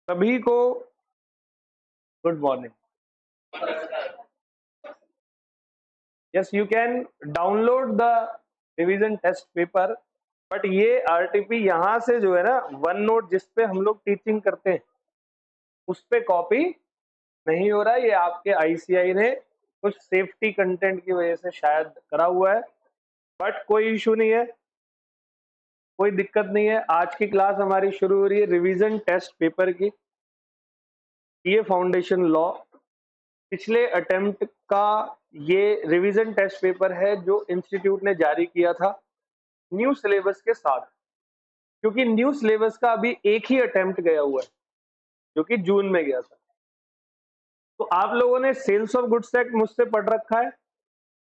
सभी को good morning. Yes, you can download the revision test paper, but ये RTP यहाँ से जो है ना, वन नोट जिस पे हम लोग टीचिंग करते हैं उस पे कॉपी नहीं हो रहा है। ये आपके आईसीआई ने कुछ सेफ्टी कंटेंट की वजह से शायद करा हुआ है, बट कोई इशू नहीं है, कोई दिक्कत नहीं है। आज की क्लास हमारी शुरू हो रही है रिवीजन टेस्ट पेपर की। ये फाउंडेशन लॉ पिछले अटेम्प्ट का ये रिवीजन टेस्ट पेपर है जो इंस्टीट्यूट ने जारी किया था न्यू सिलेबस के साथ, क्योंकि न्यू सिलेबस का अभी एक ही अटेम्प्ट गया हुआ है जो कि जून में गया था। तो आप लोगों ने सेल्स ऑफ गुड्स एक्ट मुझसे पढ़ रखा है।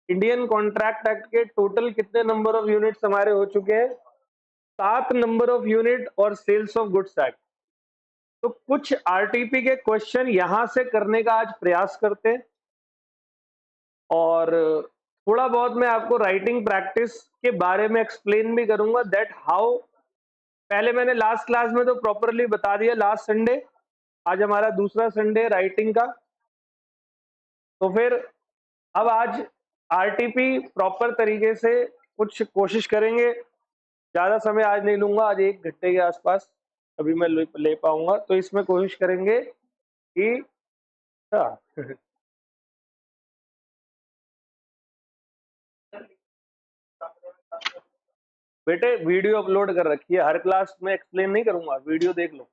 इंडियन कॉन्ट्रैक्ट एक्ट के टोटल कितने नंबर ऑफ यूनिट्स हमारे हो चुके हैं? 7 नंबर ऑफ यूनिट और सेल्स ऑफ गुड्स एक्ट। तो कुछ आरटीपी के क्वेश्चन यहां से करने का आज प्रयास करते हैं, और थोड़ा बहुत मैं आपको राइटिंग प्रैक्टिस के बारे में एक्सप्लेन भी करूंगा दैट हाउ। पहले मैंने लास्ट क्लास में तो प्रॉपरली बता दिया लास्ट संडे, आज हमारा दूसरा संडे राइटिंग का। तो फिर अब आज आरटीपी प्रॉपर तरीके से कुछ कोशिश करेंगे। ज्यादा समय आज नहीं लूंगा, आज 1 घंटे के आसपास अभी मैं ले पाऊंगा। तो इसमें कोशिश करेंगे कि बेटे वीडियो अपलोड कर रखी है, हर क्लास में एक्सप्लेन नहीं करूंगा, वीडियो देख लो।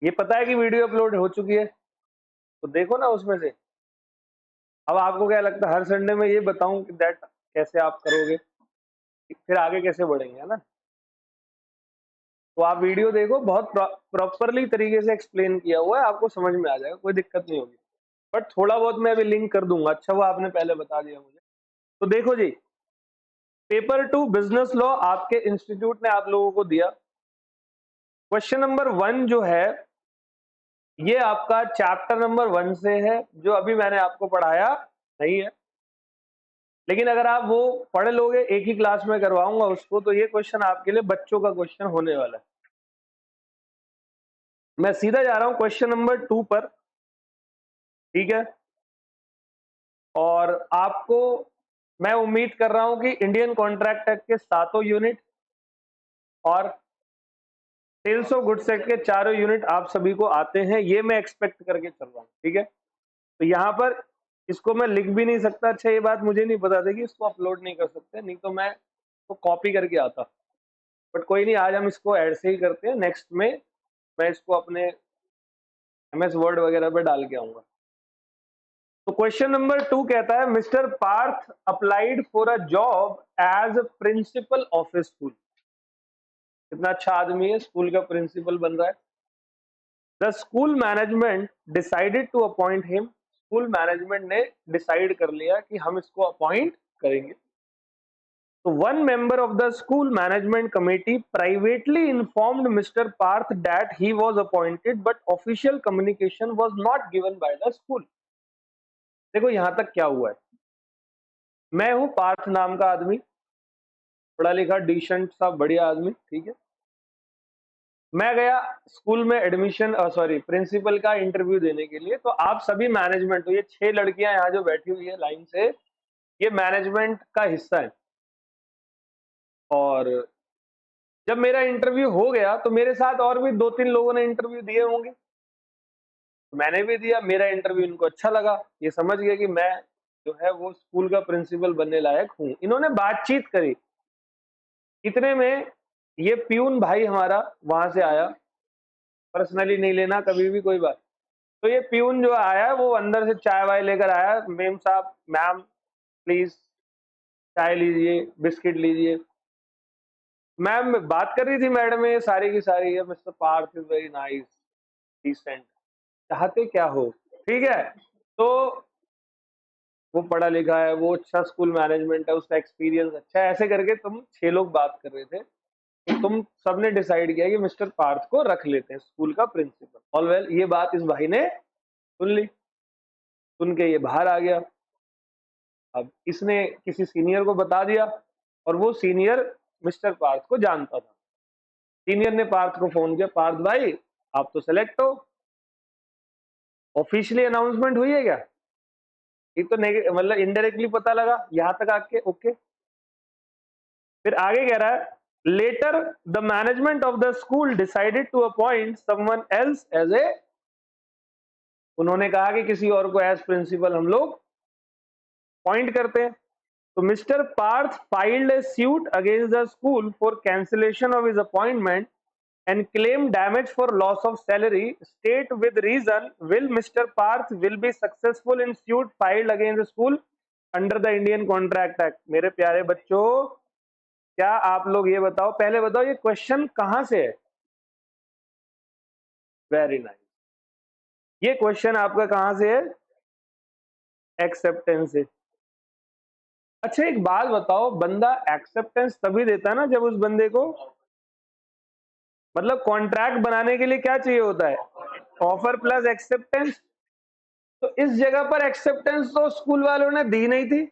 ये पता है कि वीडियो अपलोड हो चुकी है, तो देखो ना उसमें से। अब आपको क्या लगता है हर संडे में ये बताऊं कि दैट कैसे आप करोगे, फिर आगे कैसे बढ़ेंगे, है ना? तो आप वीडियो देखो, बहुत प्रॉपरली तरीके से एक्सप्लेन किया हुआ है, आपको समझ में आ जाएगा, कोई दिक्कत नहीं होगी। बट थोड़ा बहुत मैं अभी लिंक कर दूंगा। अच्छा वो आपने पहले बता दिया मुझे। तो देखो जी, पेपर 2 बिजनेस लॉ आपके इंस्टीट्यूट ने आप लोगों को दिया। क्वेश्चन नंबर 1 जो है ये आपका चैप्टर नंबर 1 से है, जो अभी मैंने आपको पढ़ाया नहीं है, लेकिन अगर आप वो पढ़ लोगे, एक ही क्लास में करवाऊंगा उसको, तो ये क्वेश्चन आपके लिए बच्चों का क्वेश्चन होने वाला है। मैं सीधा जा रहा हूं क्वेश्चन नंबर 2 पर, ठीक है? और आपको मैं उम्मीद कर रहा हूं कि इंडियन कॉन्ट्रैक्ट एक्ट के 7 यूनिट और सेल्स ऑफ गुड्स एक्ट के 4 यूनिट आप सभी को आते हैं, ये मैं एक्सपेक्ट करके चल रहा हूं, ठीक है? तो यहाँ पर इसको मैं लिख भी नहीं सकता। अच्छा ये बात मुझे नहीं पता थी कि इसको अपलोड नहीं कर सकते, नहीं तो मैं तो कॉपी करके आता। बट कोई नहीं, आज हम इसको ऐसे ही करते हैं। नेक्स्ट में मैं इसको अपने एमएस वर्ड वगैरह पे डाल के आऊंगा। तो क्वेश्चन नंबर 2 कहता है mister Parth applied for a job as principal of a school. कितना अच्छा आदमी है, स्कूल का प्रिंसिपल बन रहा है। The school management decided to appoint him. School management ने डिसाइड कर लिया कि हम इसको अपॉइंट करेंगे। So one member of the school management committee privately informed Mr. Parth that he was appointed, but official communication was not given by the school. देखो यहां तक क्या हुआ है। मैं हूं पार्थ नाम का आदमी, पढ़ा लिखा डिसेंट सा बढ़िया आदमी, ठीक है? मैं गया स्कूल में एडमिशन प्रिंसिपल का इंटरव्यू देने के लिए। तो आप सभी मैनेजमेंट, तो ये 6 लड़कियां यहाँ जो बैठी हुई है लाइन से, ये मैनेजमेंट का हिस्सा है। और जब मेरा इंटरव्यू हो गया तो मेरे साथ और भी 2-3 लोगों ने इंटरव्यू दिए होंगे, मैंने भी दिया। मेरा इंटरव्यू इनको अच्छा लगा, ये समझ गए कि मैं जो है वो स्कूल का प्रिंसिपल बनने लायक हूँ। इन्होंने बातचीत करी, इतने में ये प्यून भाई हमारा वहां से आया। पर्सनली नहीं लेना कभी भी कोई बात। तो ये प्यून जो आया वो अंदर से चाय वाय लेकर आया। मेम साहब, मैम प्लीज चाय लीजिए, बिस्किट लीजिए। मैम बात कर रही थी मैडम ये सारी की सारी है, mister Parth is very nice, decent, चाहते क्या हो, ठीक है? तो वो पढ़ा लिखा है, वो अच्छा स्कूल मैनेजमेंट है, उसका एक्सपीरियंस अच्छा है, ऐसे करके तुम 6 लोग बात कर रहे थे। तो तुम सबने डिसाइड किया कि मिस्टर पार्थ को रख लेते हैं स्कूल का प्रिंसिपल। ऑल वेल, ये बात इस भाई ने सुन ली, सुन के ये बाहर आ गया। अब इसने किसी सीनियर को बता दिया, और वो सीनियर मिस्टर पार्थ को जानता था। सीनियर ने पार्थ को फोन किया, पार्थ भाई आप तो सेलेक्ट हो। ऑफिशियली अनाउंसमेंट हुई है क्या? ये तो मतलब इनडायरेक्टली पता लगा यहां तक आके। ओके, फिर आगे कह रहा है later the management of the school decided to appoint someone else as a, उन्होंने कहा कि किसी और को एज प्रिंसिपल हम लोग अपॉइंट करते हैं। तो mister Parth filed a suit against the school for cancellation of his appointment and claim damage for loss of salary. State with reason. Will Mr. Parth will be successful in suit filed against the school under the Indian Contract Act? मेरे प्यारे बच्चों, क्या आप लोग ये बताओ, पहले बताओ ये क्वेश्चन कहां से है? वेरी नाइस, ये क्वेश्चन आपका कहां से है? एक्सेप्टेंस से। अच्छा एक बात बताओ, बंदा एक्सेप्टेंस तभी देता है ना जब उस बंदे को, मतलब कॉन्ट्रैक्ट बनाने के लिए क्या चाहिए होता है? Offer plus acceptance. तो इस जगह पर एक्सेप्टेंस तो स्कूल वालों ने दी नहीं थी,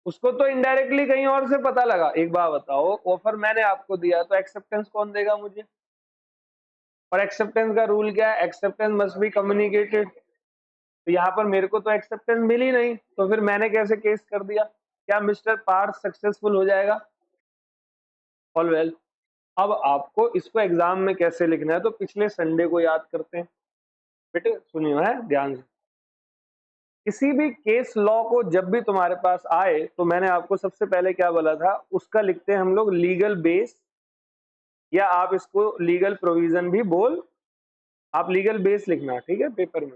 उसको तो इनडायरेक्टली कहीं और से पता लगा। एक बात बताओ, ऑफर मैंने आपको दिया तो एक्सेप्टेंस कौन देगा मुझे? और एक्सेप्टेंस का रूल क्या है? Acceptance must be communicated. तो यहाँ पर मेरे को तो एक्सेप्टेंस मिली नहीं, तो फिर मैंने कैसे केस कर दिया? क्या मिस्टर पार्थ सक्सेसफुल हो जाएगा? All well. अब आपको इसको एग्जाम में कैसे लिखना है तो पिछले संडे को याद करते हैं। बेटे सुनिए है ध्यान से, किसी भी केस लॉ को जब भी तुम्हारे पास आए तो मैंने आपको सबसे पहले क्या बोला था, उसका लिखते हैं हम लोग लीगल बेस, या आप इसको लीगल प्रोविजन भी बोल, आप लीगल बेस लिखना, ठीक है पेपर में।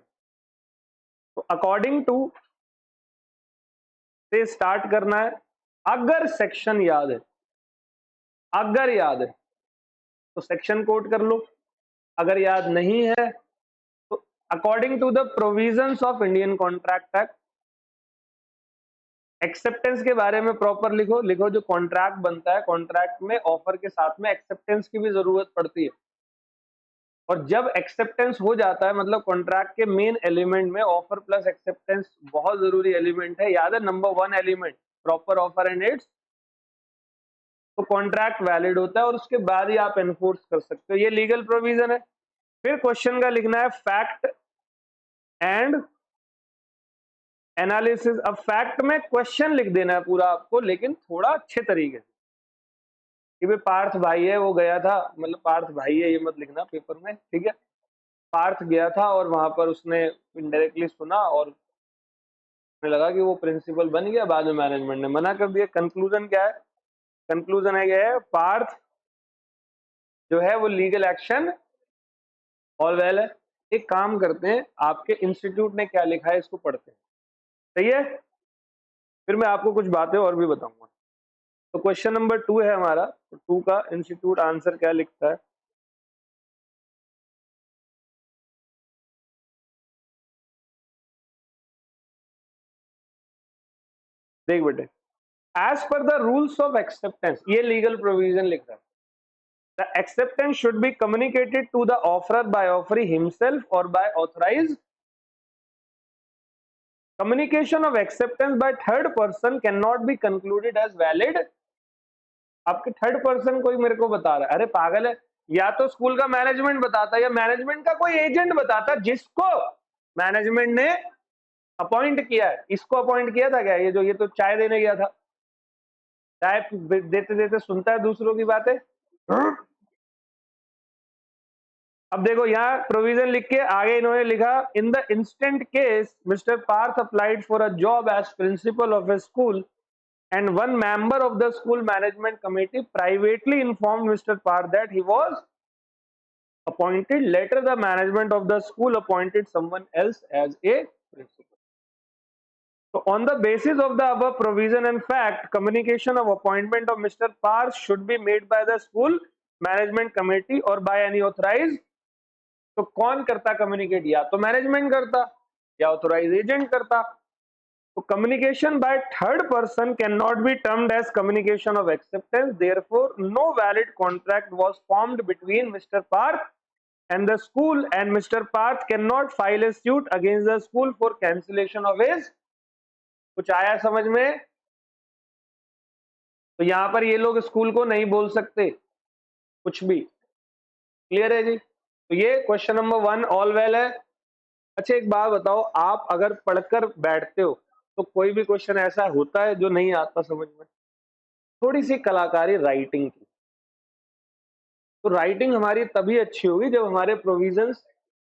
तो अकॉर्डिंग टू से स्टार्ट करना है। अगर सेक्शन याद है, अगर याद है तो सेक्शन कोट कर लो, अगर याद नहीं है तो according to the provisions of Indian contract Act. Acceptance के बारे में प्रॉपर लिखो, लिखो जो कॉन्ट्रैक्ट बनता है, कॉन्ट्रैक्ट में ऑफर के साथ में एक्सेप्टेंस की भी जरूरत पड़ती है। और जब एक्सेप्टेंस हो जाता है, मतलब कॉन्ट्रैक्ट के मेन एलिमेंट में ऑफर प्लस एक्सेप्टेंस बहुत जरूरी एलिमेंट है, याद है number 1 element, proper offer and it's, तो कॉन्ट्रैक्ट वैलिड होता है और उसके बाद ही आप एनफोर्स कर सकते हो। ये लीगल प्रोविजन है। फिर क्वेश्चन का लिखना है फैक्ट एंड एनालिसिस। अब फैक्ट में क्वेश्चन लिख देना है पूरा आपको, लेकिन थोड़ा अच्छे तरीके से कि भाई पार्थ भाई है वो गया था, मतलब पार्थ भाई है ये मत लिखना पेपर में, ठीक है। पार्थ गया था और वहां पर उसने इनडायरेक्टली सुना और लगा कि वो प्रिंसिपल बन गया, बाद में मैनेजमेंट ने मना कर दिया। कंक्लूजन क्या है? कंक्लूजन है पार्थ जो है वो लीगल एक्शन ऑल वेल है। एक काम करते हैं, आपके इंस्टीट्यूट ने क्या लिखा है इसको पढ़ते हैं, सही है? फिर मैं आपको कुछ बातें और भी बताऊंगा। तो क्वेश्चन नंबर 2 है हमारा, तो 2 का इंस्टीट्यूट आंसर क्या लिखता है? देख बेटे, as per the rules of acceptance, ये लीगल प्रोविजन लिख रहा है। The acceptance should be communicated to the offerer by offeree himself or by authorized. Communication of acceptance by third person cannot be concluded as valid. आपके third person कोई मेरे को बता रहा है, अरे पागल है, या तो स्कूल का मैनेजमेंट बताता या मैनेजमेंट का कोई एजेंट बताता जिसको मैनेजमेंट ने अपॉइंट किया है। इसको अपॉइंट किया था क्या? ये जो ये तो चाय देने गया था, चाय देते देते सुनता है दूसरों की बातें। अब देखो यहाँ प्रोविजन लिख के आगे इन्होंने लिखा, in the instant case mister Parth applied for a job as principal of a school and one member of the school management committee privately informed Mr. Parth that he was appointed. Later the management of the school appointed someone else as a principal. So on the basis of the above provision and fact, communication of appointment of Mr. Parth should be made by the school management committee or by any authorized. तो कौन करता communicate? या तो management करता या authorise agent करता। So communication by third person cannot be termed as communication of acceptance. Therefore, no valid contract was formed between Mr. Parth and the school, and Mr. Parth cannot file a suit against the school for cancellation of his. कुछ आया समझ में? तो यहाँ पर ये लोग school को नहीं बोल सकते कुछ भी। क्लियर है जी? तो ये क्वेश्चन नंबर 1 ऑल वेल है। अच्छा एक बात बताओ, आप अगर पढ़कर बैठते हो तो कोई भी क्वेश्चन ऐसा होता है जो नहीं आता समझ में? थोड़ी सी कलाकारी राइटिंग की, तो राइटिंग हमारी तभी अच्छी होगी जब हमारे प्रोविजंस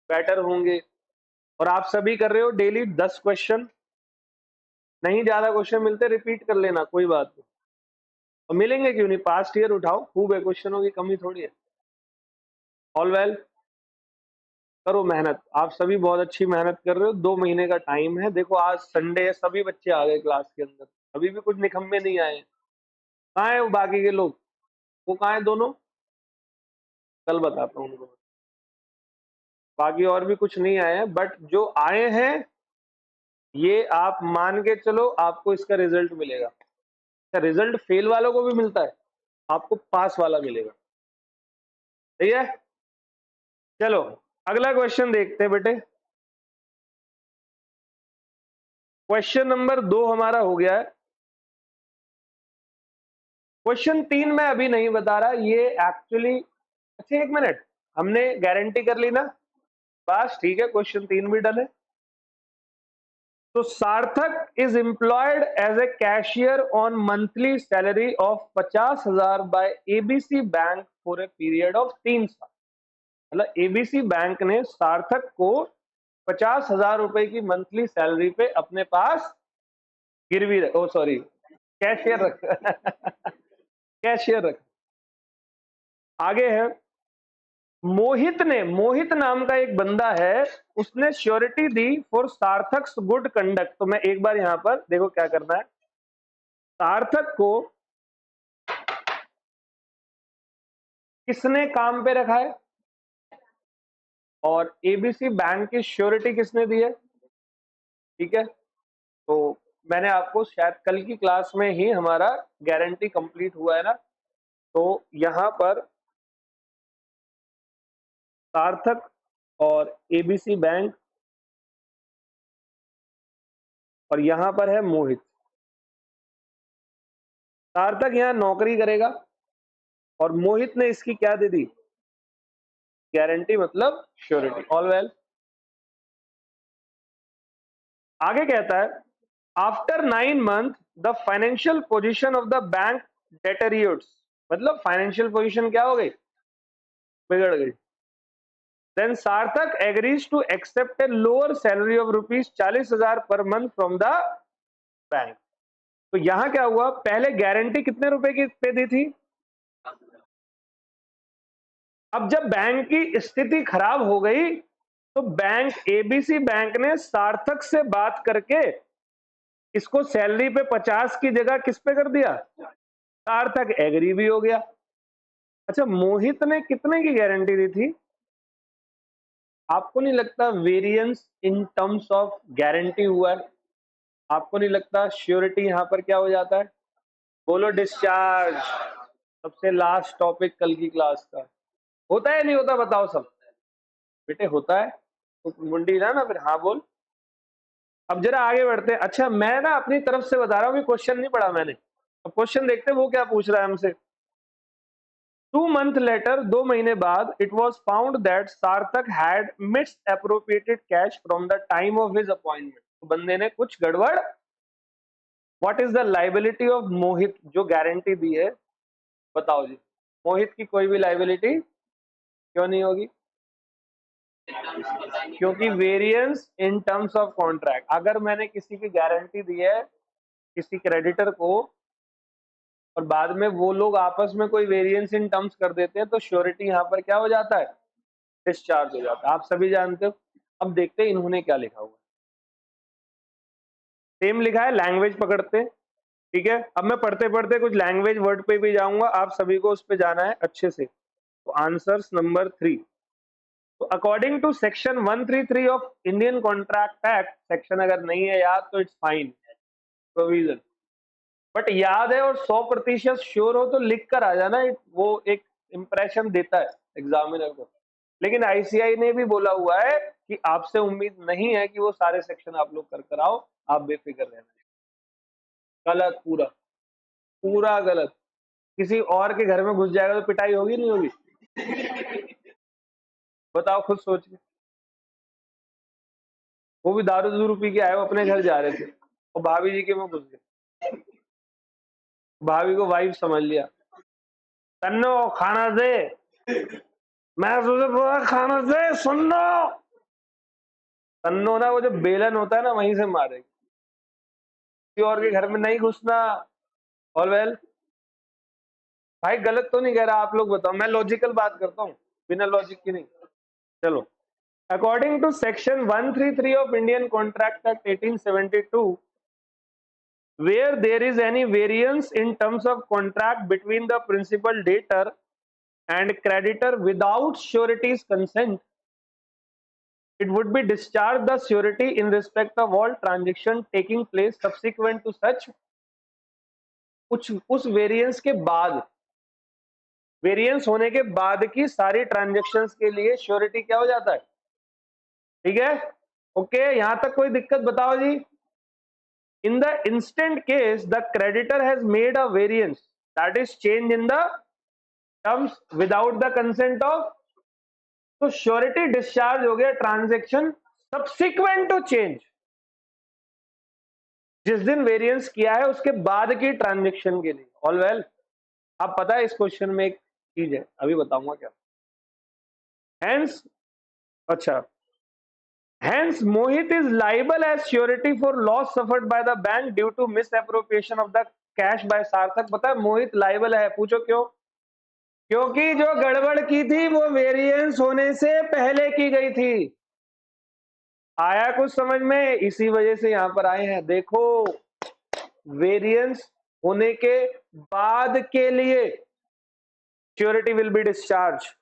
बेटर होंगे। और आप सभी कर रहे हो डेली 10 क्वेश्चन, नहीं ज्यादा क्वेश्चन मिलते रिपीट कर लेना, कोई बात नहीं। और मिलेंगे क्यों नहीं, पास्ट ईयर उठाओ, खूब है, क्वेश्चनों की कमी थोड़ी है। ऑल वेल, करो मेहनत, आप सभी बहुत अच्छी मेहनत कर रहे हो। 2 महीने का टाइम है। देखो आज संडे है, सभी बच्चे आ गए क्लास के अंदर, अभी भी कुछ निकम्मे नहीं आए हैं। कहाँ है वो बाकी के लोग, वो कहाँ है दोनों? कल बताता हूँ उनको। बाकी और भी कुछ नहीं आए हैं, बट जो आए हैं ये आप मान के चलो आपको इसका रिजल्ट मिलेगा। रिजल्ट फेल वालों को भी मिलता है, आपको पास वाला मिलेगा। सही है, चलो अगला क्वेश्चन देखते हैं बेटे। क्वेश्चन नंबर 2 हमारा हो गया है। क्वेश्चन 3 मैं अभी नहीं बता रहा, ये एक्चुअली, अच्छा एक मिनट, हमने गारंटी कर ली ना, बस ठीक है, क्वेश्चन 3 भी डन है। तो Sarthak is employed as a cashier on monthly salary of 50,000 by ABC bank for a period of 3 साल। मतलब एबीसी बैंक ने सार्थक को 50,000 रुपए की मंथली सैलरी पे अपने पास गिरवी ओ सॉरी कैशियर रख कैशियर रख। आगे है, मोहित नाम का एक बंदा है, उसने श्योरिटी दी फॉर सार्थक गुड कंडक्ट। तो मैं एक बार यहां पर देखो क्या करना है, सार्थक को किसने काम पे रखा है और एबीसी बैंक की श्योरिटी किसने दी है, ठीक है। तो मैंने आपको शायद कल की क्लास में ही हमारा गारंटी कंप्लीट हुआ है ना, तो यहां पर सार्थक और एबीसी बैंक, और यहां पर है मोहित। सार्थक यहां नौकरी करेगा और मोहित ने इसकी क्या दे दी, गारंटी मतलब श्योरिटी। ऑल वेल, आगे कहता है after 9 month the financial position of the bank deteriorates. मतलब फाइनेंशियल पोजीशन क्या हो गई, बिगड़ गई। Then Sarthak agrees to accept a lower salary of ₹40,000 per month from the bank. तो यहां क्या हुआ, पहले गारंटी कितने रुपए की पे दी थी, अब जब बैंक की स्थिति खराब हो गई तो बैंक एबीसी बैंक ने सार्थक से बात करके इसको सैलरी पे 50 की जगह किस पे कर दिया, सार्थक एग्री भी हो गया। अच्छा मोहित ने कितने की गारंटी दी थी, आपको नहीं लगता variance in terms of guarantee हुआ है? आपको नहीं लगता श्योरिटी यहां पर क्या हो जाता है, बोलो डिस्चार्ज। सबसे लास्ट टॉपिक कल की क्लास का, होता है नहीं होता बताओ सब, बेटे होता है तो मुंडी ना फिर, हाँ बोल। अब जरा आगे बढ़ते हैं। अच्छा मैं ना अपनी तरफ से बता रहा हूँ, क्वेश्चन नहीं पढ़ा मैंने। अब क्वेश्चन देखते हैं वो क्या पूछ रहा है हमसे। 2 month later, 2 महीने बाद, it was found that सार्थक had misappropriated cash from the time of his appointment। तो बंदे ने कुछ गड़बड़। What is the liability of मोहित, जो गारंटी दी है, बताओ जी। मोहित की कोई भी लाइबिलिटी क्यों नहीं होगी, क्योंकि variance in terms of contract. अगर मैंने किसी की गारंटी दी है किसी क्रेडिटर को और बाद में वो लोग आपस में कोई वेरिएंस इन टर्म्स कर देते हैं तो श्योरिटी यहां पर क्या हो जाता है, डिस्चार्ज हो जाता है, आप सभी जानते हो। अब देखते हैं इन्होंने क्या लिखा हुआ है। सेम लिखा है, लैंग्वेज पकड़ते हैं, ठीक है। अब मैं पढ़ते पढ़ते कुछ लैंग्वेज वर्ड पे भी जाऊंगा, आप सभी को उस पे जाना है अच्छे से। तो आंसर्स नंबर 3, तो according to section 133 of Indian contract Act, section अगर नहीं है याद तो इट्स फाइन, प्रोविजन, बट याद है और 100% श्योर हो तो लिख कर आ जाना, वो एक इंप्रेशन देता है एग्जामिनर को। लेकिन आईसीआई ने भी बोला हुआ है कि आपसे उम्मीद नहीं है कि वो सारे सेक्शन आप लोग कर कर आओ, आप बेफिक्र रहना। गलत, पूरा पूरा गलत। किसी और के घर में घुस जाएगा तो पिटाई होगी नहीं होगी? बताओ खुद सोच के। वो भी दारू दूरू पी के आए, वो अपने घर जा रहे थे और भाभी जी के में घुस गए। भाभी को वाइफ समझ लिया, तन्नो खाना दे, मैं तुझे बोला खाना दे, सुन लो। तन्नो ना वो जो बेलन होता है ना वहीं से मारे, किसी और के घर में नहीं घुसना। All well. भाई गलत तो नहीं कह रहा, आप लोग बताओ, मैं लॉजिकल बात करता हूँ, बिना लॉजिक की नहीं। चलो, according to section 133 of Indian contract Act 1872, where there is any variance in terms of contract between the principal debtor and creditor without surety's consent, it would be discharged the surety in respect of all transactions taking place subsequent to such। उस variance के बाद, variance होने के बाद की सारी transactions के लिए श्योरिटी क्या हो जाता है? ठीक है, ओके, यहां तक कोई दिक्कत बताओ जी। In the instant case the creditor has made a variance that is change in the terms without the consent of, तो श्योरिटी डिस्चार्ज हो गया ट्रांजेक्शन सब्सिक्वेंट टू चेंज, जिस दिन वेरिएंस किया है उसके बाद की ट्रांजेक्शन के लिए। All well. अब पता है इस क्वेश्चन में एक चीज है, अभी बताऊंगा क्या। हेंस, अच्छा, hence Mohit is liable as surety for loss suffered by the bank due to misappropriation of the cash by सार्थक। पता है मोहित लाइबल है, पूछो क्यों? क्योंकि जो गड़बड़ की थी वो वेरिएंस होने से पहले की गई थी। आया कुछ समझ में? इसी वजह से यहां पर आए हैं। देखो, वेरिएंस होने के बाद के लिए surety will be discharge,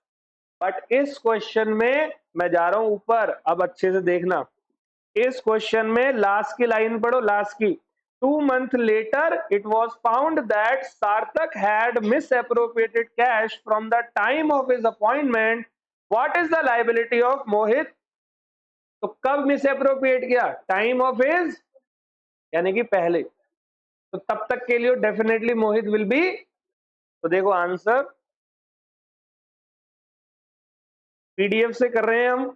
but इस क्वेश्चन में मैं जा रहा हूं ऊपर, अब अच्छे से देखना। इस क्वेश्चन में लास्ट की लाइन पढ़ो, लास्ट की। 2 months later it was found that Sarthak had misappropriated cash from the time of his appointment. What is the liability of Mohit? तो कब मिसअप्रोप्रिएट किया? टाइम ऑफ हिज, यानी कि पहले, तो तब तक के लिए डेफिनेटली मोहित विल बी। तो देखो आंसर पीडीएफ से कर रहे हैं हम,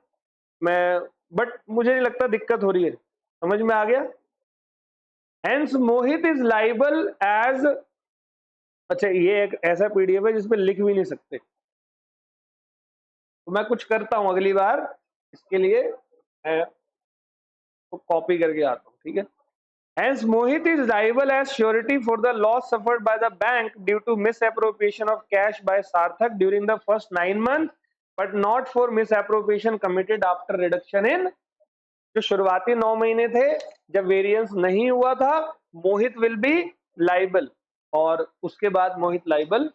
मैं, बट मुझे नहीं लगता दिक्कत हो रही है, समझ में आ गया। Hence Mohit is liable as, अच्छा ये एक ऐसा पीडीएफ है जिसमें लिख भी नहीं सकते, तो मैं कुछ करता हूं अगली बार, इसके लिए मैं तो कॉपी करके आता हूं, ठीक है। Hence, Mohit is liable as surety for the loss suffered by the bank due to misappropriation of cash by Sarthak during the first 9 months, but not for misappropriation committed after reduction in। जो शुरुआती 9 महीने थे जब variance नहीं हुआ था, मोहित will be liable, और उसके बाद मोहित लाइबल।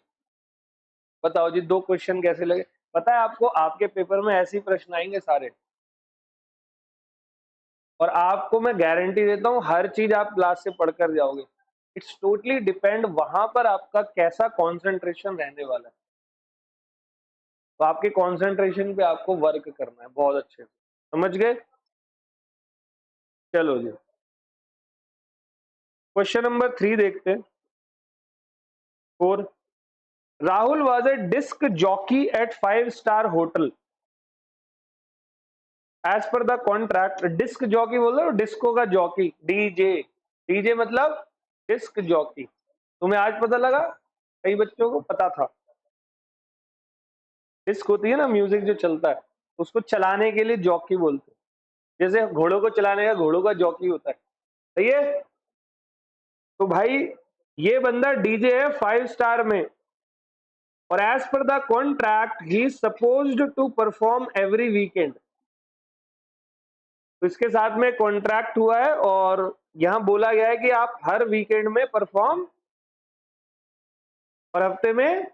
बताओ जी, 2 क्वेश्चन कैसे लगे? पता है आपको, आपके पेपर में ऐसे ही प्रश्न आएंगे सारे, और आपको मैं गारंटी देता हूं हर चीज आप क्लास से पढ़कर जाओगे। इट्स टोटली डिपेंड वहां पर आपका कैसा कंसंट्रेशन रहने वाला है, तो आपके कंसंट्रेशन पे आपको वर्क करना है बहुत अच्छे से, समझ गए? चलो जी, क्वेश्चन नंबर 3 देखते हैं। 4, Rahul was a disc jockey at 5-star hotel as per the contract. Disc jockey बोल रहे हो, डिस्को का जॉकी, डीजे, डीजे मतलब डिस्क जॉकी। तुम्हें आज पता लगा? कई बच्चों को पता था। डिस्क होती है ना म्यूजिक जो चलता है, उसको चलाने के लिए जॉकी बोलते हैं, जैसे घोड़ों को चलाने का घोड़ों का जॉकी होता है, सही है? तो भाई ये बंदा डीजे है 5-star में, और as per the contract he supposed to perform every weekend. तो इसके साथ में कॉन्ट्रैक्ट हुआ है और यहां बोला गया है कि आप हर वीकेंड में परफॉर्म, और हफ्ते में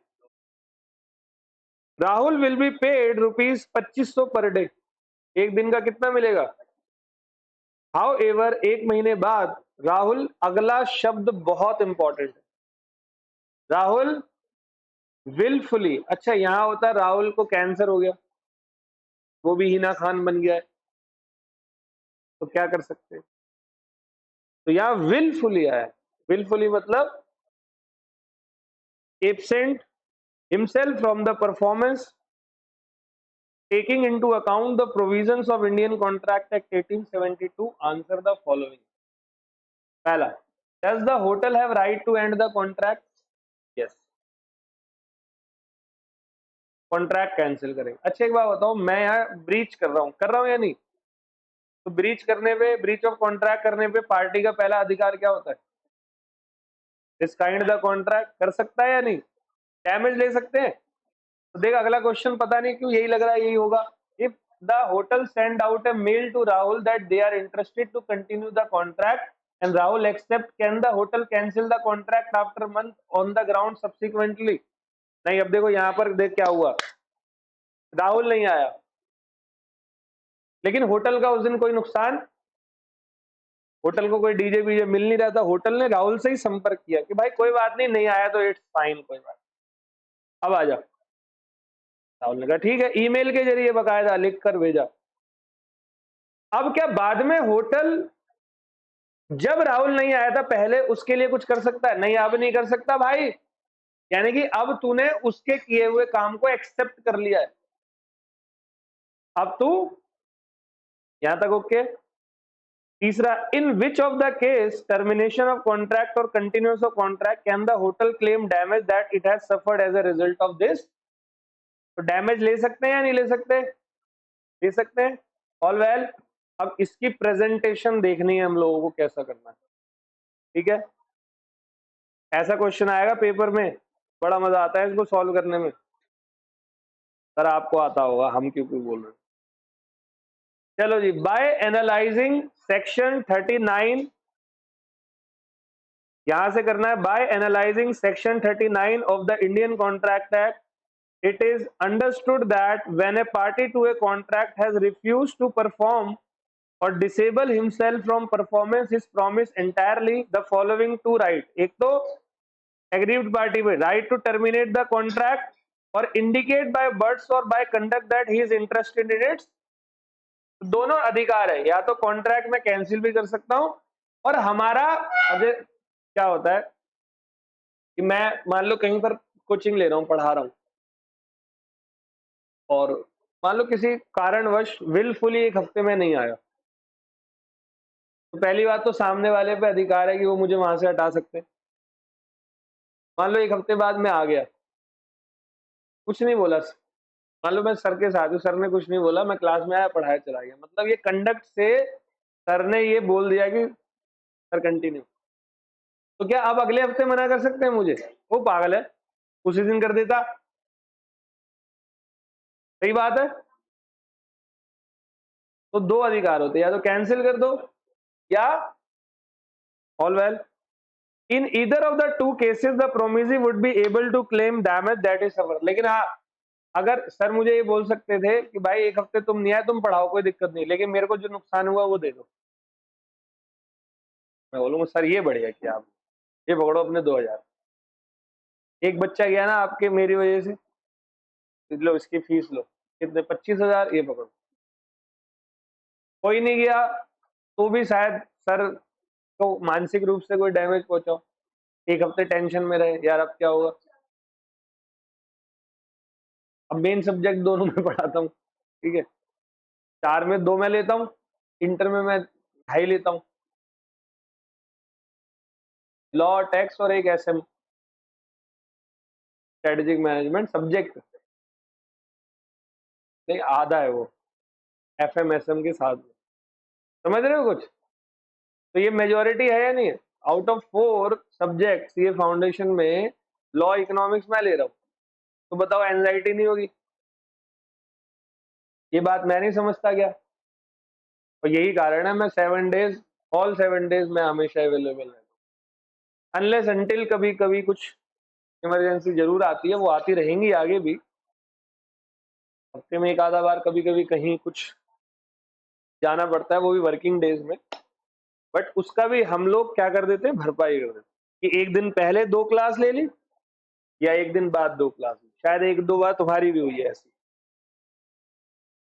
Rahul will be paid ₹2500 per day. एक दिन का कितना मिलेगा? हाउ एवर, एक महीने बाद राहुल, अगला शब्द बहुत इंपॉर्टेंट है, राहुल विलफुली। अच्छा यहां होता है राहुल को कैंसर हो गया, वो भी हिना खान बन गया है, तो क्या कर सकते हैं? तो यहां विलफुली आया है। विलफुली मतलब absent himself from the performance taking into account the provisions of Indian contract Act 1872 answer the following. पहला, does the hotel have right to end the contract? Yes, contract cancel करेंगे। अच्छा एक बात बताओ, मैं यहाँ ब्रीच कर रहा हूँ या नहीं? तो ब्रीच करने पे, ब्रीच ऑफ कॉन्ट्रैक्ट करने पे पार्टी का पहला अधिकार क्या होता है? डिस्काइंड द कॉन्ट्रैक्ट कर सकता है या नहीं? डैमेज ले सकते हैं। तो देख अगला क्वेश्चन, पता नहीं क्यों यही लग रहा है यही होगा। If the hotel send out a mail to Rahul that they are interested to continue the contract and Rahul accept, can the hotel cancel the contract after month on the ground subsequently? नहीं। अब देखो यहाँ पर देख क्या हुआ, राहुल नहीं आया, लेकिन होटल का उस दिन कोई नुकसान, होटल को कोई डीजे बीजे मिल नहीं रहा था, होटल ने राहुल से ही संपर्क किया कि भाई कोई बात नहीं, नहीं आया तो इट्स फाइन, कोई बात, अब आ जा। राहुल ने कहा ठीक है, ईमेल के जरिए बकायदा लिख कर भेजा। अब क्या बाद में होटल जब राहुल नहीं आया था पहले उसके लिए कुछ कर सकता है? नहीं, अब नहीं कर सकता भाई। यानी कि अब तूने उसके किए हुए काम को एक्सेप्ट कर लिया है, अब तू यहां तक ओके। तीसरा, in which of the case termination of contract और continuance of contract can the hotel claim damage that it has suffered as a result of this? तो डैमेज ले सकते हैं या नहीं ले सकते? ले सकते हैं। ऑल वेल, अब इसकी प्रेजेंटेशन देखनी है हम लोगों को, कैसा करना है, ठीक है? ऐसा क्वेश्चन आएगा पेपर में, बड़ा मजा आता है इसको सॉल्व करने में। सर आपको आता होगा, हम क्यों बोल रहे हैं। चलो जी, बाय एनालाइजिंग सेक्शन 39, यहां से करना है, by analysing section 39 of the Indian contract Act, it is understood that when a party to a contract has refused to perform or disable himself from performance his promise entirely, the following two right, एक तो aggrieved party में right to terminate the contract or indicate by words or by conduct that he is interested in it, दोनों अधिकार है। या तो contract में cancel भी कर सकता हूं, और हमारा अब क्या होता है कि मैं मान लो कहीं पर कोचिंग ले रहा हूं, पढ़ा रहा हूं, और मान लो किसी कारणवश विलफुली एक हफ्ते में नहीं आया, तो पहली बात तो सामने वाले पे अधिकार है कि वो मुझे वहां से हटा सकते हैं। मान लो एक हफ्ते बाद मैं आ गया, कुछ नहीं बोला, मान लो मैं सर के साथ हूँ, सर ने कुछ नहीं बोला, मैं क्लास में आया, पढ़ाया, चला गया, मतलब ये कंडक्ट से सर ने ये बोल दिया कि सर कंटिन्यू, तो क्या अब अगले हफ्ते मना कर सकते हैं मुझे? वो पागल है, उसी दिन कर देता। सही बात है। तो दो अधिकार होते हैं, या तो कैंसिल कर दो या all well. In either of the two cases the promisee would be able to claim damage that is suffer. लेकिन हाँ, अगर सर मुझे ये बोल सकते थे कि भाई एक हफ्ते तुम नहीं आए, तुम पढ़ाओ, कोई दिक्कत नहीं, लेकिन मेरे को जो नुकसान हुआ वो दे दो, मैं बोलूंगा सर ये बढ़िया किया आप, ये पकड़ो अपने 2000, एक बच्चा गया ना आपके मेरी वजह से, लो इसकी फीस लो, कितने 25,000, ये पकड़ो। कोई नहीं गया तो भी शायद सर को मानसिक रूप से कोई डैमेज पहुंचाओ, एक हफ्ते टेंशन में रहे, यार अब क्या होगा। अब मेन सब्जेक्ट दोनों में पढ़ाता हूँ, ठीक है, 4 में 2 में लेता हूँ, इंटर में मैं 2.5 लेता हूँ, लॉ, टैक्स और एक एसएम, स्ट्रेटेजिक मैनेजमेंट सब्जेक्ट, नहीं आधा है वो एफएमएसएम के साथ में, समझ रहे हो कुछ? तो ये मेजोरिटी है या नहीं है? आउट ऑफ 4 सब्जेक्ट्स ये फाउंडेशन में लॉ इकोनॉमिक्स में ले रहा हूँ, तो बताओ एंजाइटी नहीं होगी? ये बात मैं नहीं समझता क्या? और यही कारण है मैं 7 डेज, ऑल 7 डेज में हमेशा अवेलेबल रहता हूँ, अनलेस अनटिल कभी कभी कुछ इमरजेंसी जरूर आती है, वो आती रहेंगी आगे भी, हफ्ते में एक आधा बार कभी कभी कहीं कुछ जाना पड़ता है, वो भी वर्किंग डेज में, बट उसका भी हम लोग क्या कर देते हैं, भरपाई कर देते हैं कि एक दिन पहले 2 क्लास ले ली या एक दिन बाद 2 क्लास ली, शायद 1-2 बार तुम्हारी भी हुई है ऐसी,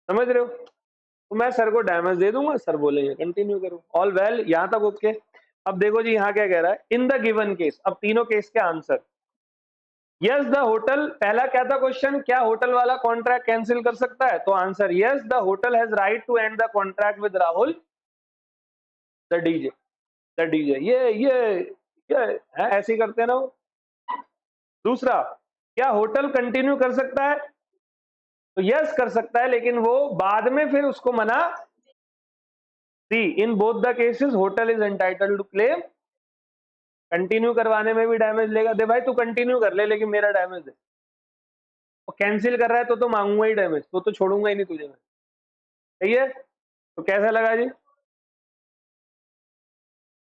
समझ रहे हो? तो मैं सर को डैमेज दे दूंगा, सर बोलेंगे कंटिन्यू करो, ऑल वेल, यहां तक ओके। अब देखो जी यहाँ क्या कह रहा है, इन द गिवन केस, अब तीनों केस के आंसर, यस द होटल, पहला क्या था क्वेश्चन, क्या होटल वाला कॉन्ट्रैक्ट कैंसिल कर सकता है? तो answer yes, the hotel has right to end the contract with Rahul the DJ. The DJ ये है, ऐसे ही करते हैं ना वो। दूसरा, क्या होटल कंटिन्यू कर सकता है? तो यस कर सकता है, लेकिन वो बाद में फिर उसको मना। See in both the cases hotel is entitled to claim. Continue करवाने में भी डैमेज लेगा, दे भाई तू कंटिन्यू कर ले लेकिन मेरा डैमेज दे। वो कैंसिल कर रहा है तो मांगूंगा ही डैमेज, तो छोड़ूंगा ही नहीं तुझे मैं। सही है? तो कैसा लगा जी?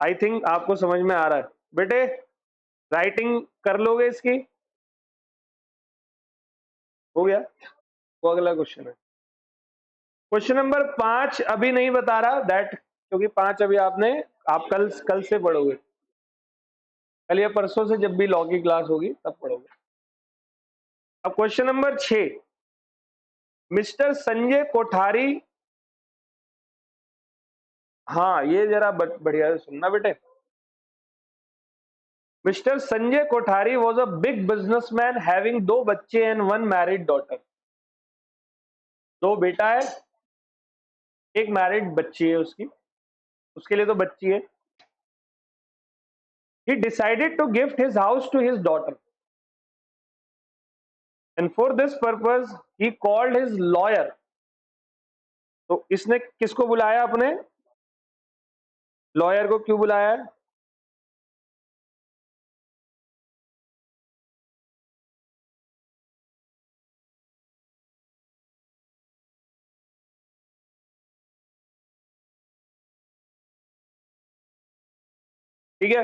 आई थिंक आपको समझ में आ रहा है बेटे। राइटिंग कर लोगे इसकी? हो गया? वो अगला क्वेश्चन है। क्वेश्चन नंबर 5 अभी नहीं बता रहा दैट, क्योंकि 5 अभी आप कल से पढ़ोगे, कल या परसों से जब भी लॉ की क्लास होगी तब पढ़ोगे। अब question number 6, mister Sanjay Kothari, हाँ ये जरा बढ़िया से सुनना बेटे। Mister Sanjay Kothari was a big businessman having 2 बच्चे एंड 1 मैरिड डॉटर। 2 बेटा है, 1 मैरिड बच्ची है उसके लिए तो बच्ची है। He decided to gift his house to his daughter, and for this purpose he called his lawyer। तो इसने किसको बुलाया? अपने लॉयर को क्यों बुलाया है? ठीक है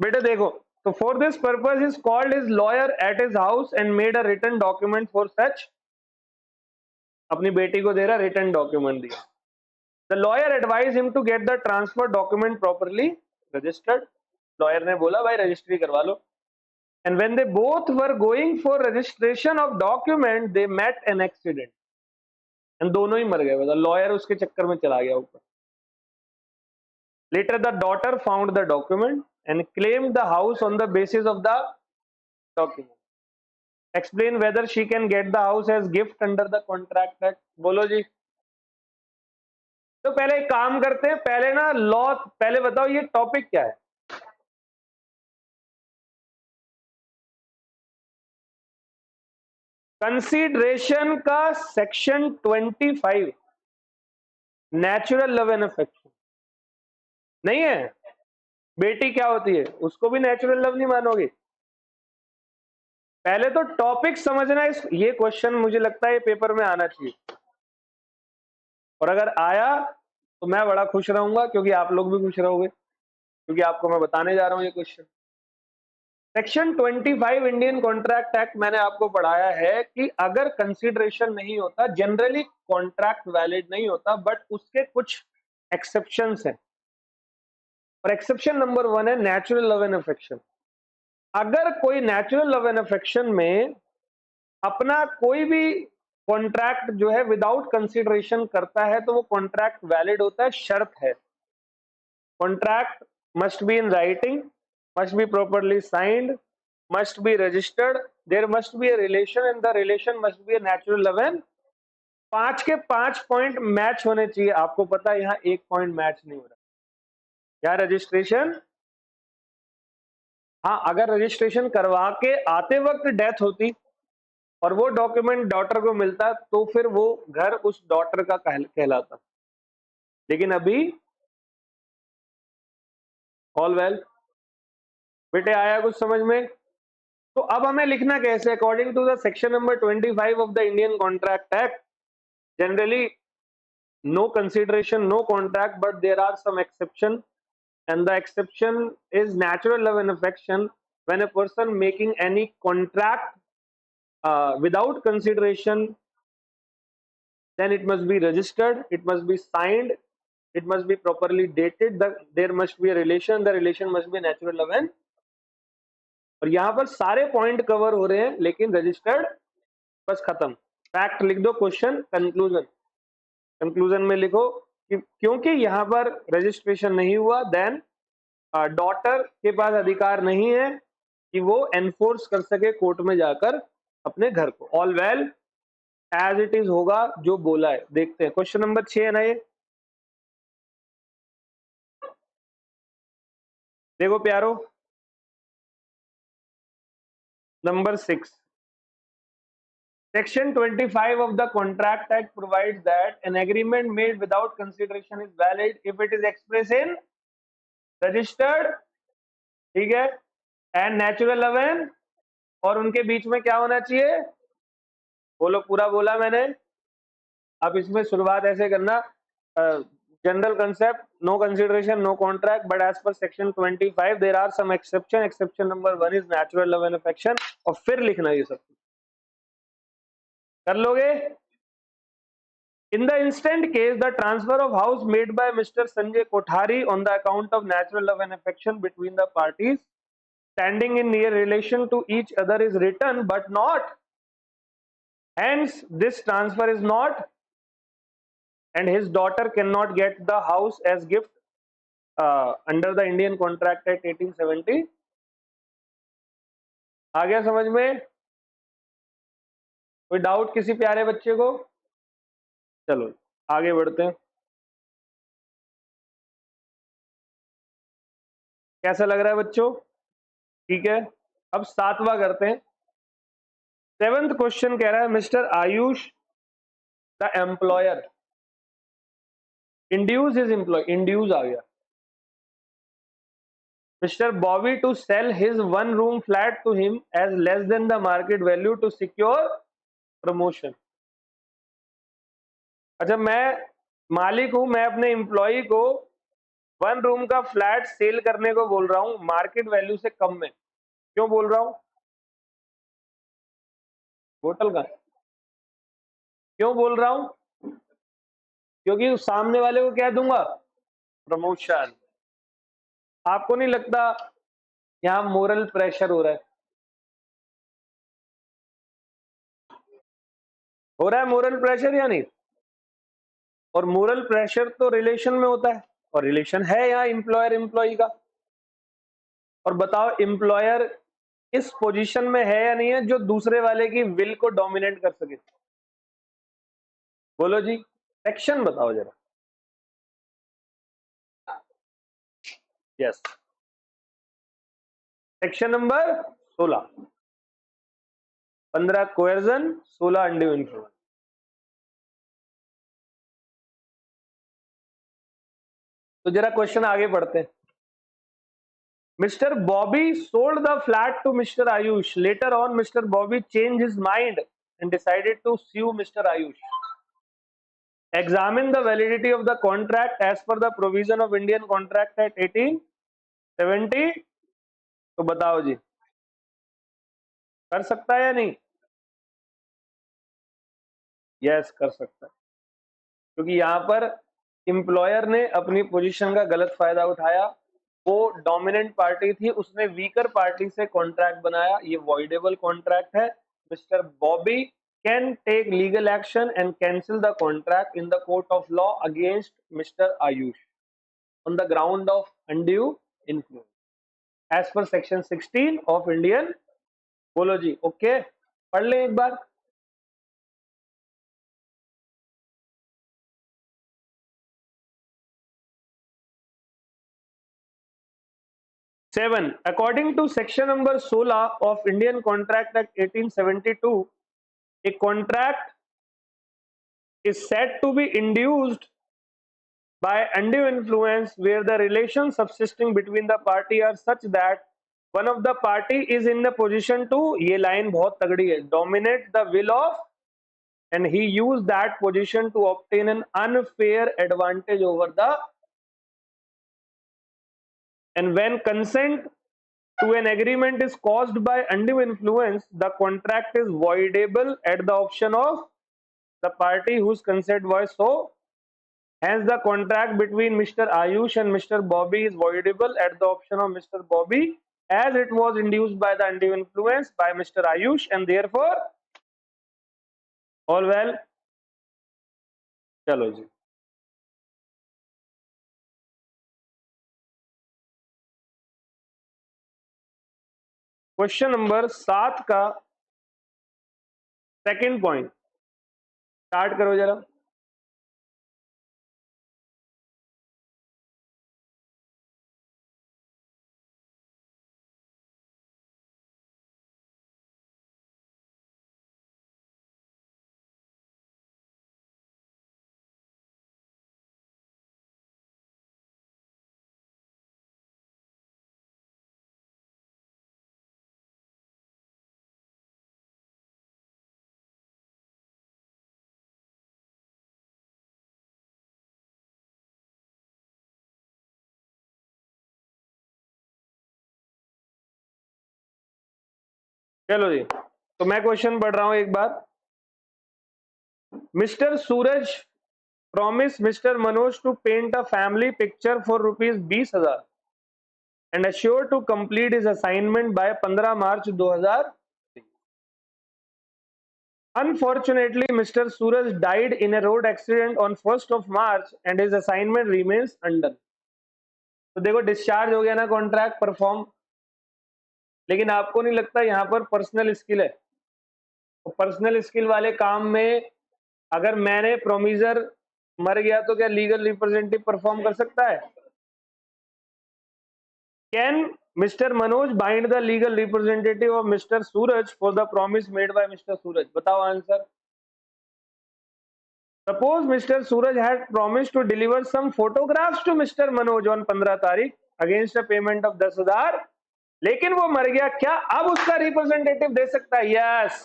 बेटे, देखो तो for this purpose is called his lawyer at his house and made a written document for such. अपनी बेटी को दे रहा रिटन डॉक्यूमेंट दिया। The lawyer advise him to get the transfer document properly registered. Lawyer ने बोला भाई registry करवा लो। And when they both were going for registration of document they met an accident, and दोनों ही मर गए। मतलब लॉयर उसके चक्कर में चला गया ऊपर। Later, the daughter found the document and claimed the house on the basis of the document. Explain whether she can get the house as gift under the contract act. बोलो जी। तो पहले एक काम करते हैं, पहले ना लॉ, पहले बताओ ये टॉपिक क्या है? कंसीडरेशन का section 25 natural love and affection नहीं है। बेटी क्या होती है? उसको भी नेचुरल लव नहीं मानोगे? पहले तो टॉपिक समझना है। ये क्वेश्चन मुझे लगता है ये पेपर में आना चाहिए, और अगर आया तो मैं बड़ा खुश रहूंगा, क्योंकि आप लोग भी खुश रहोगे, क्योंकि आपको मैं बताने जा रहा हूं ये question. Section 25 Indian contract act मैंने आपको पढ़ाया है कि अगर कंसीडरेशन नहीं होता जनरली कॉन्ट्रैक्ट वैलिड नहीं होता, बट उसके कुछ एक्सेप्शंस हैं, और एक्सेप्शन नंबर 1 है नेचुरल लव एंड अफेक्शन। अगर कोई नेचुरल लव एंड अफेक्शन में अपना कोई भी कॉन्ट्रैक्ट जो है विदाउट कंसीडरेशन करता है तो वो कॉन्ट्रैक्ट वैलिड होता है। शर्त है, contract must be in writing, must be properly signed, must be registered, there must be a relation and the relation must be a natural love and 5 के 5 पॉइंट मैच होने चाहिए। आपको पता है यहाँ 1 पॉइंट मैच नहीं हो रहा। यहाँ रजिस्ट्रेशन, हाँ अगर रजिस्ट्रेशन करवा के आते वक्त डेथ होती और वो डॉक्यूमेंट डॉटर को मिलता तो फिर वो घर उस डॉटर का कहलाता, लेकिन अभी ऑल वेल। बेटे आया कुछ समझ में? तो अब हमें लिखना कैसे? According to the section number 25 of the Indian contract act, generally no consideration, no contract, but there are some exception, and the exception is natural love and affection. When a person making any contract without consideration, then it must be registered, it must be signed, it must be properly dated, there must be a relation, the relation must be natural love and, और यहाँ पर सारे point cover हो रहे हैं, लेकिन registered बस खत्म। फैक्ट लिख दो, क्वेश्चन कंक्लूजन में लिखो कि क्योंकि यहाँ पर रजिस्ट्रेशन नहीं हुआ, देन डॉटर के पास अधिकार नहीं है कि वो एनफोर्स कर सके कोर्ट में जाकर अपने घर को। All well as it is होगा जो बोला है। देखते हैं क्वेश्चन नंबर 6 है ना ये। देखो प्यारो, number 6, Section 25 of the Contract Act provides that an agreement made without consideration is valid if it is expressed in registered, ठीक है, एंड नेचुरल अवेन, और उनके बीच में क्या होना चाहिए? बोलो, पूरा बोला मैंने। अब इसमें शुरुआत ऐसे करना, general concept, no consideration, no contract, but as per section 25 there are some exception. Exception number 1 is natural love and affection, और फिर लिखना ये सब। कर लोगे? In the instant case, the transfer of house made by Mr. Sanjay Kothari on the account of natural love and affection between the parties standing in near relation to each other is written but not. Hence, this transfer is not, and his daughter cannot get the house as gift under the Indian Contract Act 1870. आ गया समझ में? कोई doubt किसी प्यारे बच्चे को? चलो आगे बढ़ते हैं। कैसा लग रहा है बच्चों? ठीक है, अब 7वां करते हैं। 7th क्वेश्चन कह रहा है, mister Ayush the employer induce his employee, induce आ गया, Mr. Bobby to sell his one room flat to him as less than the market value to secure promotion। अच्छा, मैं मालिक हूं, मैं अपने एम्प्लॉय को 1 रूम का फ्लैट सेल करने को बोल रहा हूं मार्केट वैल्यू से कम में। क्यों बोल रहा हूं? होटल का क्यों बोल रहा हूं? क्योंकि उस सामने वाले को क्या दूंगा? प्रमोशन। आपको नहीं लगता यहां मोरल प्रेशर हो रहा है? हो रहा है मोरल प्रेशर या नहीं? और मोरल प्रेशर तो रिलेशन में होता है, और रिलेशन है यहाँ एम्प्लॉयर एम्प्लॉई का। और बताओ, एम्प्लॉयर इस पोजीशन में है या नहीं है जो दूसरे वाले की विल को डोमिनेट कर सके? बोलो जी, सेक्शन बताओ जरा। Yes, section number 16, 15 कोएर्जन, 16 undue influence. तो जरा क्वेश्चन आगे पढ़ते हैं। Mr. Bobby sold the flat to Mr. Ayush. Later on, Mr. Bobby changed his mind and decided to sue Mr. Ayush. Examine the validity of the contract as per the provision of Indian Contract Act 1870। तो बताओ जी, कर सकता है या नहीं? Yes, कर सकता है, क्योंकि यहां पर एम्प्लॉयर ने अपनी पोजीशन का गलत फायदा उठाया। वो डोमिनेंट पार्टी थी, उसने वीकर पार्टी से कॉन्ट्रैक्ट बनाया, ये वॉइडेबल कॉन्ट्रैक्ट है। Mister Bobby can take legal action and cancel the contract in the court of law against mister Ayush on the ground of undue influence as per section 16 of Indian. बोलो जी, okay, पढ़ लें एक बार। Seven, according to section number 16 of Indian Contract Act 1872, a contract is said to be induced by undue influence where the relations subsisting between the party are such that one of the party is in the position to, ये line बहुत तगड़ी है, dominate the will of, and he used that position to obtain an unfair advantage over the, and when consent to an agreement is caused by undue influence, the contract is voidable at the option of the party whose consent was so. Hence, the contract between Mr. Ayush and Mr. Bobby is voidable at the option of Mr. Bobby, as it was induced by the undue influence by Mr. Ayush, and therefore all well। चलो जी, question number 7 का second point start करो जरा। चलो जी, तो मैं question पढ़ रहा हूं एक बार। Mister Suraj promise mister Manoj to paint a family picture for ₹20,000 and assure to complete his assignment by 15 March 2000। Unfortunately, Mr. Suraj died in a road accident on 1st of March and his assignment remains undone. तो देखो discharge हो गया ना contract perform, लेकिन आपको नहीं लगता यहाँ पर पर्सनल स्किल है? तो पर्सनल स्किल वाले काम में अगर मैंने प्रोमीजर मर गया तो क्या लीगल रिप्रेजेंटेटिव परफॉर्म कर सकता है? Can mister Manoj bind the legal representative of mister Suraj for the promise made by mister Suraj? बताओ answer. Suppose Mr. Suraj had promised to deliver some photographs to Mr. Manoj on 15 तारीख against a payment of 10,000, लेकिन वो मर गया, क्या अब उसका representative दे सकता है? यस,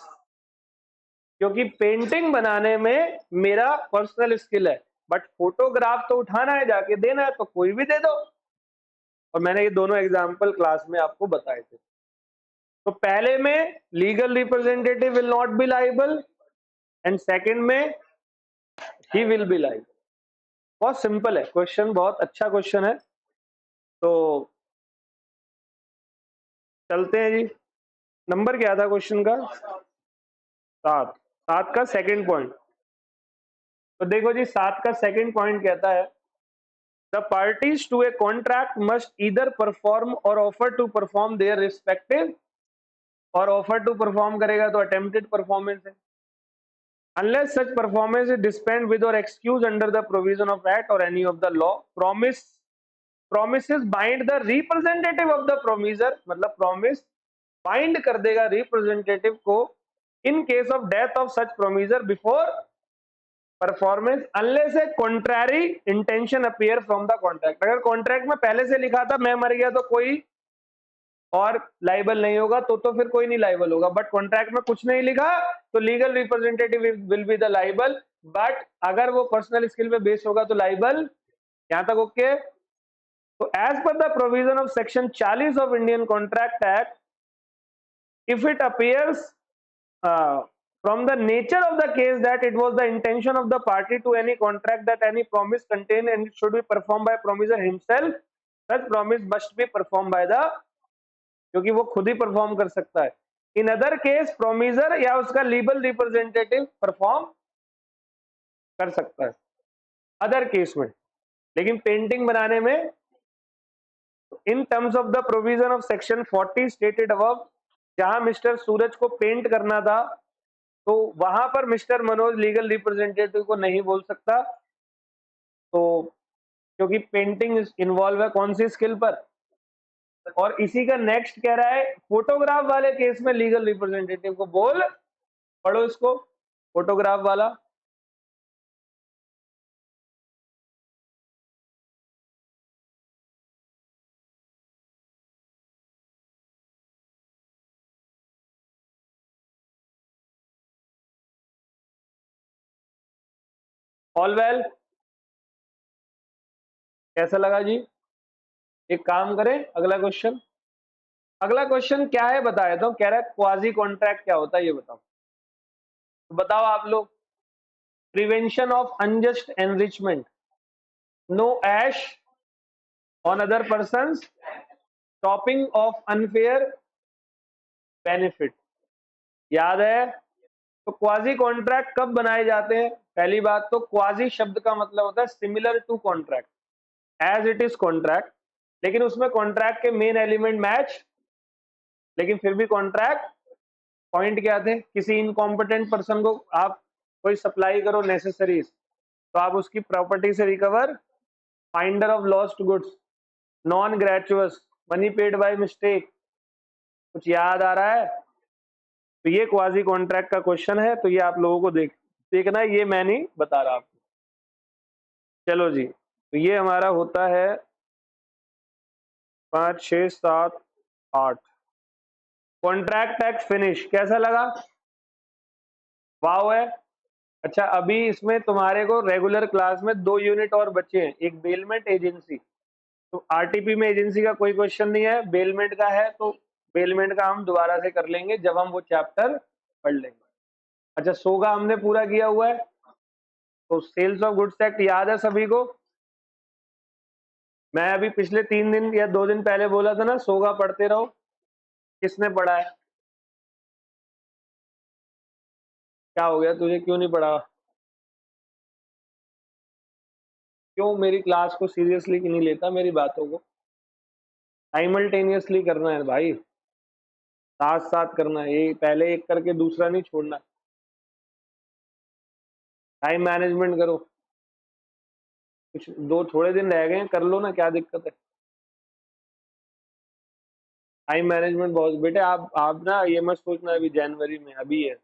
क्योंकि पेंटिंग बनाने में मेरा पर्सनल स्किल है, बट फोटोग्राफ तो उठाना है, जाके देना है, तो कोई भी दे दो। और मैंने ये दोनों एग्जाम्पल क्लास में आपको बताए थे। तो पहले में legal representative will not be liable and second में ही विल बी लाइबल। बहुत सिंपल है क्वेश्चन, बहुत अच्छा क्वेश्चन है। तो चलते हैं जी। नंबर क्या था क्वेश्चन का? 7। 7 का सेकंड पॉइंट। तो देखो जी, 7 का सेकंड पॉइंट कहता है the parties to a contract must either perform or offer to perform their respective, और ऑफर टू परफॉर्म करेगा तो अटेम्प्टेड परफॉर्मेंस है। Unless such performance is dispensed with or excused under the provision of Act or any of the law, promises bind the representative of the promiser, मतलब promise bind कर देगा representative को in case of death of such promiser before performance unless a contrary intention appear from the contract। अगर contract में पहले से लिखा था मैं मर गया तो कोई और लाइबल नहीं होगा, तो फिर कोई नहीं लाइबल होगा, बट कॉन्ट्रैक्ट में कुछ नहीं लिखा तो legal representative will be the liable. But अगर वो पर्सनल स्किल पे बेस होगा तो लाइबल। यहां तक ओके? तो as per the provision of section 40 of Indian contract act, if it appears from the nature of the case that it was the intention of the party to any contract that any promise contained and it should be performed by promiser himself, such promise must be performed by the, क्योंकि वो खुद ही perform कर सकता है। In other case प्रोमिजर या उसका legal representative perform कर सकता है अदर केस में, लेकिन पेंटिंग बनाने में in terms of the provision of section 40 stated above, जहां मिस्टर सूरज को पेंट करना था तो वहां पर मिस्टर मनोज लीगल रिप्रेजेंटेटिव को नहीं बोल सकता, तो क्योंकि पेंटिंग इन्वॉल्व है कौन सी स्किल पर। और इसी का नेक्स्ट कह रहा है फोटोग्राफ वाले केस में लीगल रिप्रेजेंटेटिव को बोल, पढ़ो इसको, फोटोग्राफ वाला। ऑल वेल, कैसा लगा जी? एक काम करें, अगला क्वेश्चन। अगला क्वेश्चन क्या है बताया तो, कह रहा है क्वाजी कॉन्ट्रैक्ट क्या होता है ये बताओ। तो बताओ आप लोग। Prevention of unjust enrichment, no ash on other person, stopping of unfair benefit. याद है? तो क्वाजी कॉन्ट्रैक्ट कब बनाए जाते हैं? पहली बात तो क्वाजी शब्द का मतलब होता है similar to contract, as it is contract, लेकिन उसमें कॉन्ट्रैक्ट के मेन एलिमेंट मैच लेकिन फिर भी कॉन्ट्रैक्ट पॉइंट क्या थे, किसी इनकॉम्पिटेंट पर्सन को आप कोई सप्लाई करो नेसेसरीज, तो आप उसकी प्रॉपर्टी से recover, finder of lost goods, non gratuitous, money paid by mistake, कुछ याद आ रहा है? तो ये क्वाजी कॉन्ट्रैक्ट का क्वेश्चन है, तो ये आप लोगों को देखना है, ये मैं नहीं बता रहा आपको। चलो जी, तो ये हमारा होता है 5, 6, 7, 8। कॉन्ट्रैक्ट टैक्स फिनिश कैसा लगा? वाव है। अच्छा, अभी इसमें तुम्हारे को रेगुलर क्लास में 2 यूनिट और बचे हैं, एक बेलमेंट एजेंसी। तो आरटीपी में एजेंसी का कोई क्वेश्चन नहीं है, बेलमेंट का है, तो बेलमेंट का हम दोबारा से कर लेंगे जब हम वो चैप्टर पढ़ लेंगे। अच्छा, सोगा हमने पूरा किया हुआ है, तो सेल्स ऑफ गुड्स एक्ट याद है सभी को? मैं अभी पिछले 3 दिन या 2 दिन पहले बोला था ना, सोगा पढ़ते रहो। किसने पढ़ा है? क्या हो गया तुझे, क्यों नहीं पढ़ा? क्यों मेरी क्लास को सीरियसली नहीं लेता, मेरी बातों को? साइमल्टेनियसली करना है भाई, साथ साथ करना है, ये पहले एक करके दूसरा नहीं छोड़ना। टाइम मैनेजमेंट करो, कुछ 2 थोड़े दिन रह गए हैं, कर लो ना, क्या दिक्कत है? टाइम मैनेजमेंट बहुत बेटे, आप ना ये मत सोचना अभी जनवरी में, अभी है,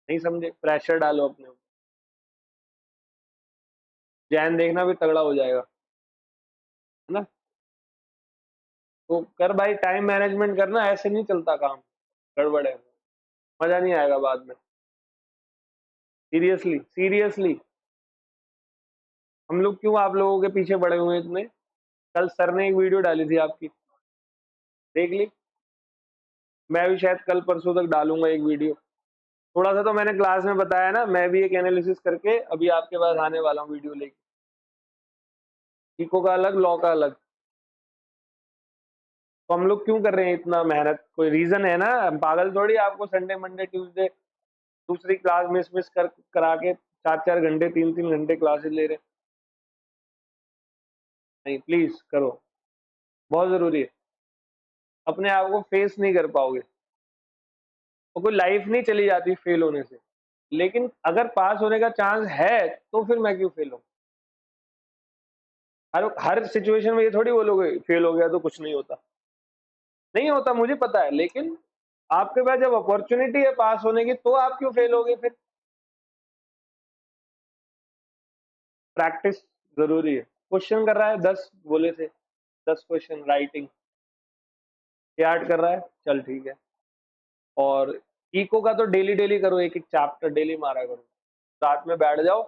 नहीं समझे? प्रेशर डालो अपने ऊपर, जैन देखना भी तगड़ा हो जाएगा, है ना? तो कर भाई, टाइम मैनेजमेंट करना, ऐसे नहीं चलता काम, गड़बड़ है, मजा नहीं आएगा बाद में। सीरियसली सीरियसली, हम लोग क्यों आप लोगों के पीछे पड़े हुए हैं इतने? कल सर ने एक वीडियो डाली थी आपकी, देख ली? मैं भी शायद कल परसों तक डालूंगा एक वीडियो। थोड़ा सा तो मैंने क्लास में बताया ना, मैं भी एक एनालिसिस करके अभी आपके पास आने वाला हूँ वीडियो लेके। इको का अलग, लॉ का अलग। तो हम लोग क्यों कर रहे हैं इतना मेहनत? कोई रीजन है ना, हम पागल थोड़ी आपको संडे मंडे ट्यूसडे दूसरी क्लास मिस मिस करा के 4-4 घंटे 3-3 घंटे क्लासेस ले रहे हैं। नहीं, प्लीज करो, बहुत जरूरी है। अपने आप को फेस नहीं कर पाओगे, तो कोई लाइफ नहीं चली जाती फेल होने से, लेकिन अगर पास होने का चांस है तो फिर मैं क्यों फेल हूँ? हर हर सिचुएशन में ये थोड़ी बोलोगे फेल हो गया तो कुछ नहीं होता, नहीं होता मुझे पता है, लेकिन आपके पास जब अपॉर्चुनिटी है पास होने की, तो आप क्यों फेल होगे? फिर प्रैक्टिस जरूरी है। क्वेश्चन कर रहा है 10 बोले थे, 10 क्वेश्चन राइटिंग याद कर रहा है, चल ठीक है। और इको का तो डेली डेली करो, एक एक चैप्टर डेली मारा करो, रात में बैठ जाओ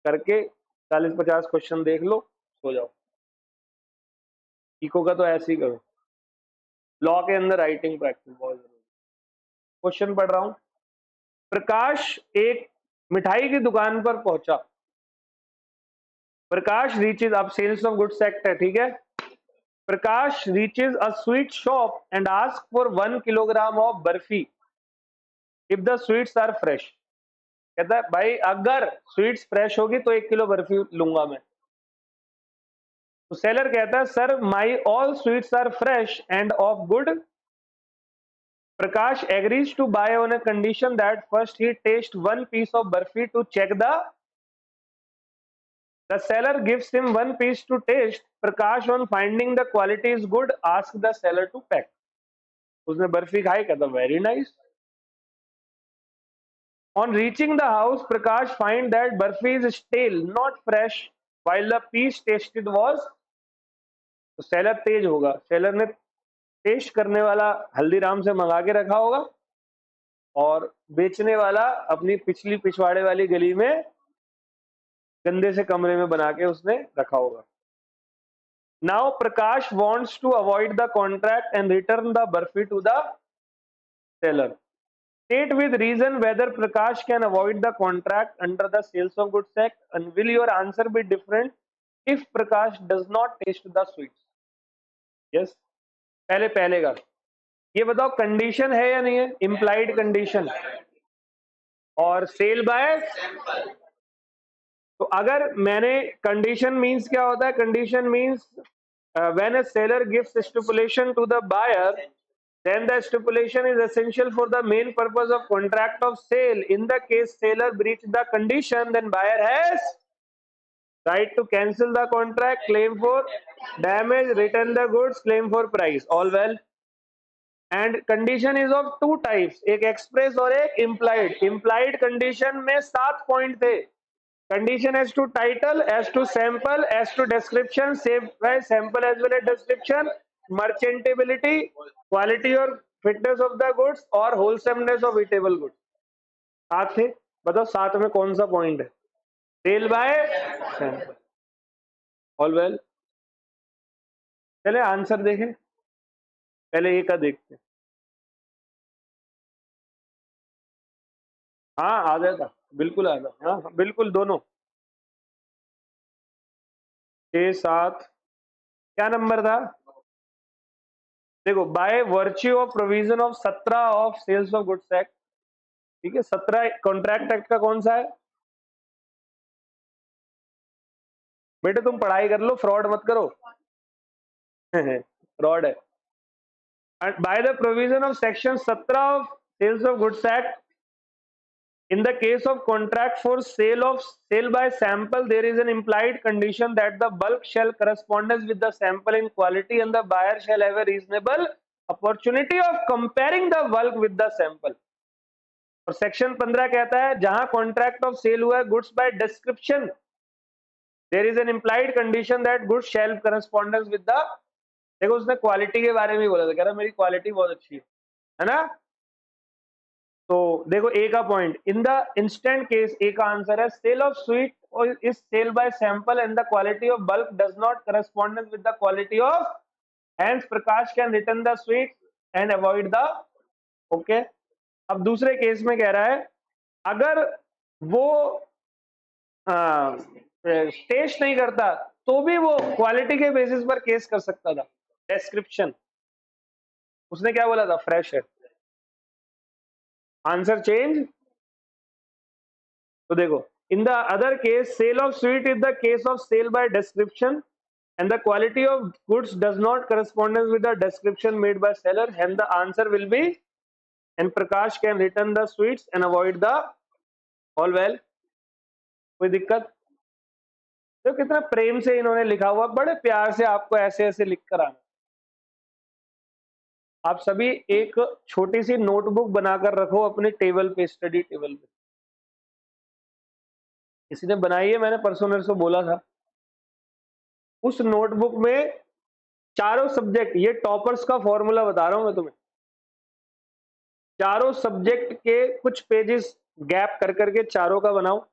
करके 40-50 क्वेश्चन देख लो, सो जाओ। इको का तो ऐसे ही करो। लॉ के अंदर राइटिंग प्रैक्टिस बहुत जरूरी है। क्वेश्चन पढ़ रहा हूं। प्रकाश एक मिठाई की दुकान पर पहुंचा। प्रकाश रीचेज, अब सेल्स ऑफ गुड्स एक्ट है, ठीक है? Prakash reaches a sweet shop and ask for 1 kilogram of barfi if the sweets are fresh. कहता है भाई अगर स्वीट्स फ्रेश होगी तो 1 किलो बर्फी लूंगा मैं। तो सेलर कहता है sir my all sweets are fresh and of good. Prakash agrees to buy on a condition that first he taste 1 piece of burfi to check the seller gives him 1 piece to taste. Prakash on finding the quality is good ask the seller to pack. उसने बर्फी खाई, कहता very nice. On reaching the house, Prakash find that burfi is stale, not fresh, while the piece tasted was। तो seller तेज होगा, seller ने test करने वाला हल्दीराम से मंगा के रखा होगा और बेचने वाला अपनी पिछली पिछवाड़े वाली गली में गंदे से कमरे में बना के उसने रखा होगा। Now Prakash wants to avoid the contract and return the barfi to the seller. State with reason whether Prakash can avoid the contract under the Sales of Goods Act, and will your answer be different if Prakash does not taste the sweets? Yes, पहले पहले का ये बताओ, condition है या नहीं है? Implied condition और सेल बाय। तो अगर मैंने कंडीशन मींस क्या होता है? Condition means when a seller gives stipulation to the buyer Then the stipulation is essential for the main purpose of contract of sale. In the case seller breached the condition, then buyer has right to cancel the contract, claim for damage, return the goods, claim for price. All well. And condition is of two types, एक express और एक implied. Implied condition में 7 point थे. Condition as to title, as to sample, as to description, save by sample as well as description, merchantability, quality or fitness of the goods और wholesomeness of eatable goods. 7 थे. बताओ 7 में कौन सा point है? Sale by sample. All well. चले answer देखें. पहले ए का देखते हैं. हाँ आ जाएगा, बिल्कुल आ जाएगा. हाँ बिल्कुल दोनों. 6 7 क्या नंबर था? देखो, by virtue of provision of 17 of sales of goods act. ठीक है, 17 कॉन्ट्रैक्ट एक्ट का कौन सा है? बेटे तुम पढ़ाई कर लो, फ्रॉड मत करो. फ्रॉड है. By the provision of section 17 of sales of goods act, in the case of contract for sale by sample, there is an implied condition that the bulk shall correspond with the sample in quality and the buyer shall have a reasonable opportunity of comparing the bulk with the sample. और section 15 कहता है जहां contract of sale हुआ है goods by description, there is an implied condition that goods shall correspondence with the. देखो उसने quality के बारे में बोला था, कह रहा मेरी क्वालिटी बहुत अच्छी है ना. तो देखो ए का point, in the instant case A का आंसर है sale of sweet or is sale by sample and the quality of bulk does not correspondence with the quality of, hence Prakash can return the sweet and avoid the. Okay. अब दूसरे case में कह रहा है अगर वो test नहीं करता तो भी वो क्वालिटी के बेसिस पर केस कर सकता था. डिस्क्रिप्शन उसने क्या बोला था? फ्रेश है. Answer change. तो देखो, in the other case sale of sweet is the case of sale by description and the quality of goods does not correspond with the description made by seller, and the answer will be, and Prakash can return the sweets and avoid the. All well. कोई दिक्कत? तो कितना प्रेम से इन्होंने लिखा हुआ, बड़े प्यार से आपको ऐसे ऐसे लिख कर आना. आप सभी एक छोटी सी नोटबुक बनाकर रखो अपने टेबल पे, स्टडी टेबल पे. किसी ने बनाई है? मैंने परसों नर से बोला था. उस नोटबुक में चारों सब्जेक्ट, ये टॉपर्स का फॉर्मूला बता रहा हूं मैं तुम्हें, चारों सब्जेक्ट के कुछ पेजेस गैप कर करके चारों का बनाओ.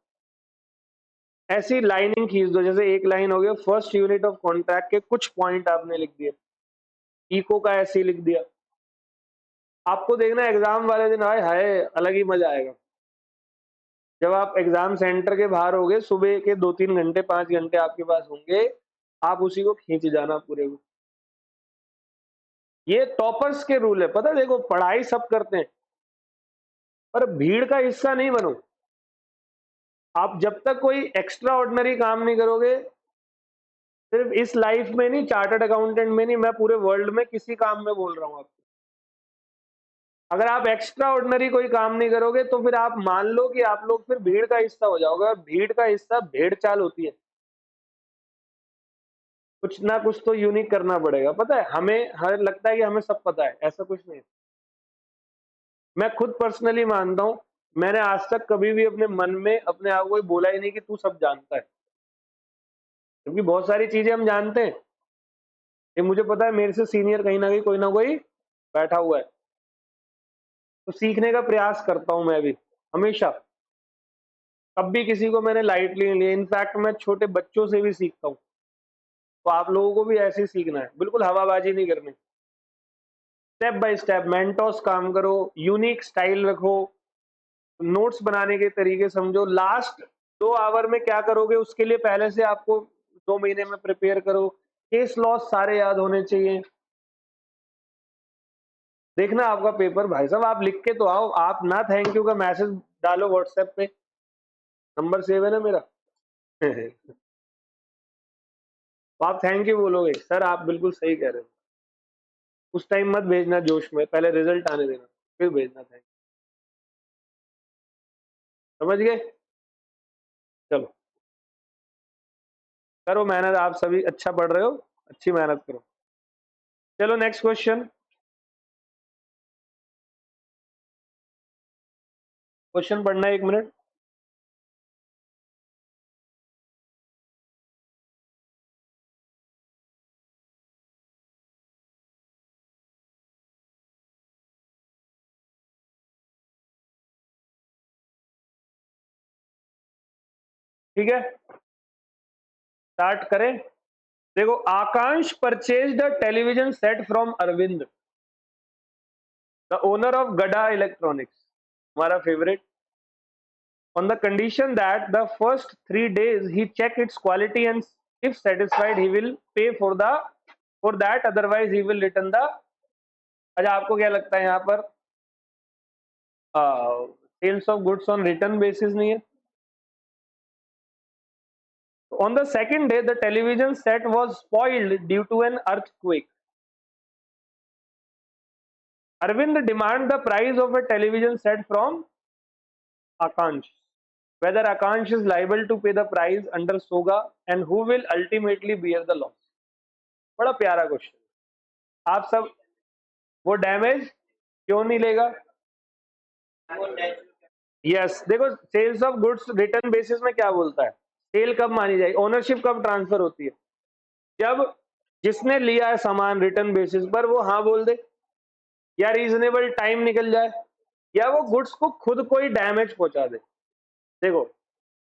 ऐसी लाइनिंग खींच दो, जैसे एक लाइन हो गया फर्स्ट यूनिट ऑफ कॉन्ट्रैक्ट के कुछ पॉइंट आपने लिख दिए, इको का ऐसे लिख दिया. आपको देखना एग्जाम वाले दिन आए हाय अलग ही मजा आएगा. जब आप एग्जाम सेंटर के बाहर होगे, सुबह के 2-3 घंटे 5 घंटे आपके पास होंगे, आप उसी को खींच जाना पूरे को. ये टॉपर्स के रूल है, पता है. देखो पढ़ाई सब करते हैं पर भीड़ का हिस्सा नहीं बनो. आप जब तक कोई एक्स्ट्रा ऑर्डिनरी काम नहीं करोगे, सिर्फ इस लाइफ में नहीं, चार्टर्ड अकाउंटेंट में नहीं, मैं पूरे वर्ल्ड में किसी काम में बोल रहा हूं आपको, अगर आप एक्स्ट्रा ऑर्डिनरी कोई काम नहीं करोगे तो फिर आप मान लो कि आप लोग फिर भीड़ का हिस्सा हो जाओगे. और भीड़ का हिस्सा भेड़ चाल होती है. कुछ ना कुछ तो यूनिक करना पड़ेगा. पता है हमें हर लगता है कि हमें सब पता है, ऐसा कुछ नहीं. मैं खुद पर्सनली मानता हूं, मैंने आज तक कभी भी अपने मन में अपने आप को बोला ही नहीं कि तू सब जानता है, क्योंकि बहुत सारी चीजें हम जानते हैं. ये मुझे पता है मेरे से सीनियर कहीं ना कहीं कोई ना कोई बैठा हुआ है, तो सीखने का प्रयास करता हूं मैं भी हमेशा. कभी किसी को मैंने लाइटली नहीं लिया. इनफैक्ट मैं छोटे बच्चों से भी सीखता हूं. तो आप लोगों को भी ऐसे ही सीखना है, बिल्कुल हवाबाजी नहीं करनी. स्टेप बाय स्टेप मेंटोस काम करो, यूनिक स्टाइल रखो, नोट्स बनाने के तरीके समझो. लास्ट 2 आवर में क्या करोगे उसके लिए पहले से आपको 2 महीने में प्रिपेयर करो. केस लॉस सारे याद होने चाहिए. देखना आपका पेपर भाई साहब, आप लिख के तो आओ. आप ना थैंक यू का मैसेज डालो व्हाट्सएप पे, नंबर सेव है ना मेरा. तो आप थैंक यू बोलोगे. सर आप बिल्कुल सही कह रहे हो. उस टाइम मत भेजना जोश में, पहले रिजल्ट आने देना फिर भेजना था। समझ गए? चलो करो मेहनत, आप सभी अच्छा पढ़ रहे हो, अच्छी मेहनत करो। चलो नेक्स्ट क्वेश्चन। क्वेश्चन पढ़ना है, 1 मिनट। ठीक है स्टार्ट करें। देखो, Akansh purchased a television set from Arvind, the owner of Gada electronics, हमारा favourite, on the condition that the first 3 days he check its quality and if satisfied he will pay for that, otherwise he will return the। अच्छा आपको क्या लगता है यहाँ पर sales of goods on return basis नहीं है? On the second day the television set was spoiled due to an earthquake. Arvind demand the price of a television set from Akansh. Whether Akansh is liable to pay the price under SOGA and who will ultimately bear the loss. बड़ा प्यारा question. आप सब, वो damage क्यों नहीं लेगा? Yes देखो, sales of goods return basis में क्या बोलता है, सेल कब मानी जाएगी, ओनरशिप कब ट्रांसफर होती है? जब जिसने लिया है सामान रिटर्न बेसिस पर वो हाँ बोल दे, या रीजनेबल टाइम निकल जाए, या वो गुड्स को खुद कोई डैमेज पहुंचा दे। देखो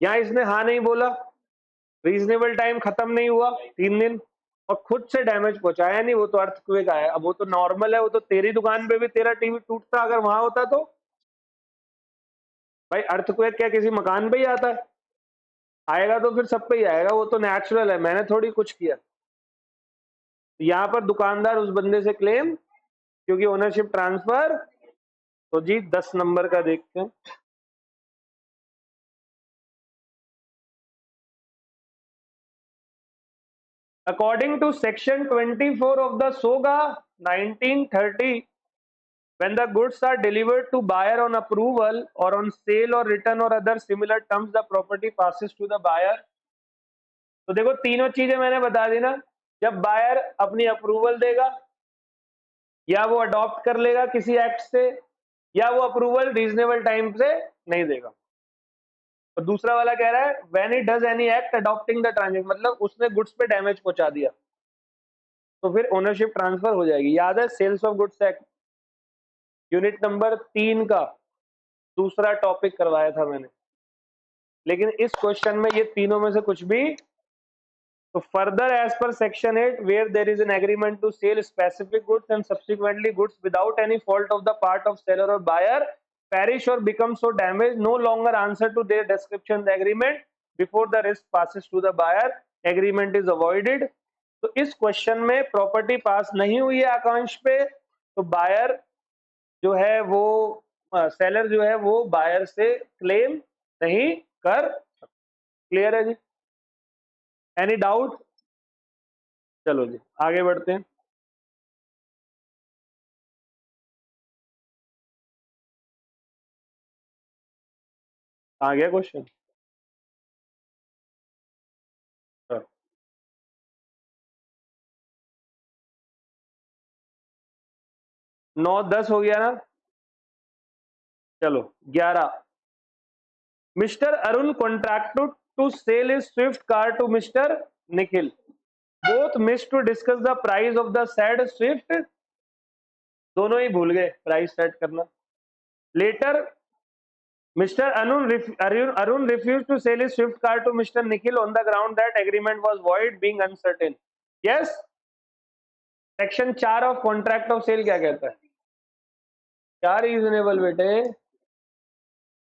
यहाँ इसने हाँ नहीं बोला, रीजनेबल टाइम खत्म नहीं हुआ 3 दिन, और खुद से डैमेज पहुंचाया नहीं, वो तो अर्थक्वेक आया। अब वो तो नॉर्मल है, वो तो तेरी दुकान पे भी तेरा टीवी टूटता अगर वहां होता तो। भाई अर्थक्वेक क्या किसी मकान पे ही आता है? आएगा तो फिर सब पे ही आएगा, वो तो नेचुरल है, मैंने थोड़ी कुछ किया। यहाँ पर दुकानदार उस बंदे से क्लेम, क्योंकि ओनरशिप ट्रांसफर। तो जी 10 नंबर का देखते हैं। According to section 24 of the SOGA 1930, when the goods are delivered to buyer on approval or on sale or return or other similar terms, the property passes to the buyer। तो देखो तीनों चीजें मैंने बता दी ना, जब बायर अपनी approval देगा, या वो अडॉप्ट कर लेगा किसी एक्ट से, या वो अप्रूवल रीजनेबल टाइम से नहीं देगा। और दूसरा वाला कह रहा है when it does any act adopting the transaction, मतलब उसने गुड्स पे डैमेज पहुंचा दिया तो फिर ओनरशिप ट्रांसफर हो जाएगी। याद है sales of goods act unit number 3 का दूसरा टॉपिक करवाया था मैंने, लेकिन इस क्वेश्चन में ये तीनों में से कुछ भी। तो further as per section 8 where there is an agreement to sale specific goods and subsequently goods without any fault of the part of seller और buyer perish or become so damaged no longer answer to their description the agreement before the risk passes to the buyer, agreement is avoided। तो इस question में property पास नहीं हुई है आकांश पे, तो buyer जो है वो सेलर जो है वो बायर से क्लेम नहीं कर। क्लियर है जी? Any doubt? चलो जी आगे बढ़ते हैं। आ गया क्वेश्चन? 9-10 हो गया ना? चलो 11। Mister Arun contracted to sale his Swift car to mister Nikhil, both miss to discuss the price of the said Swift. दोनों ही भूल गए प्राइस सेट करना। Later mister Arun refused to sell his swift car to Mr. Nikhil on the ground that agreement was void being uncertain। yes, section 4 of contract of sale क्या कहता है? क्या reasonable बेटे?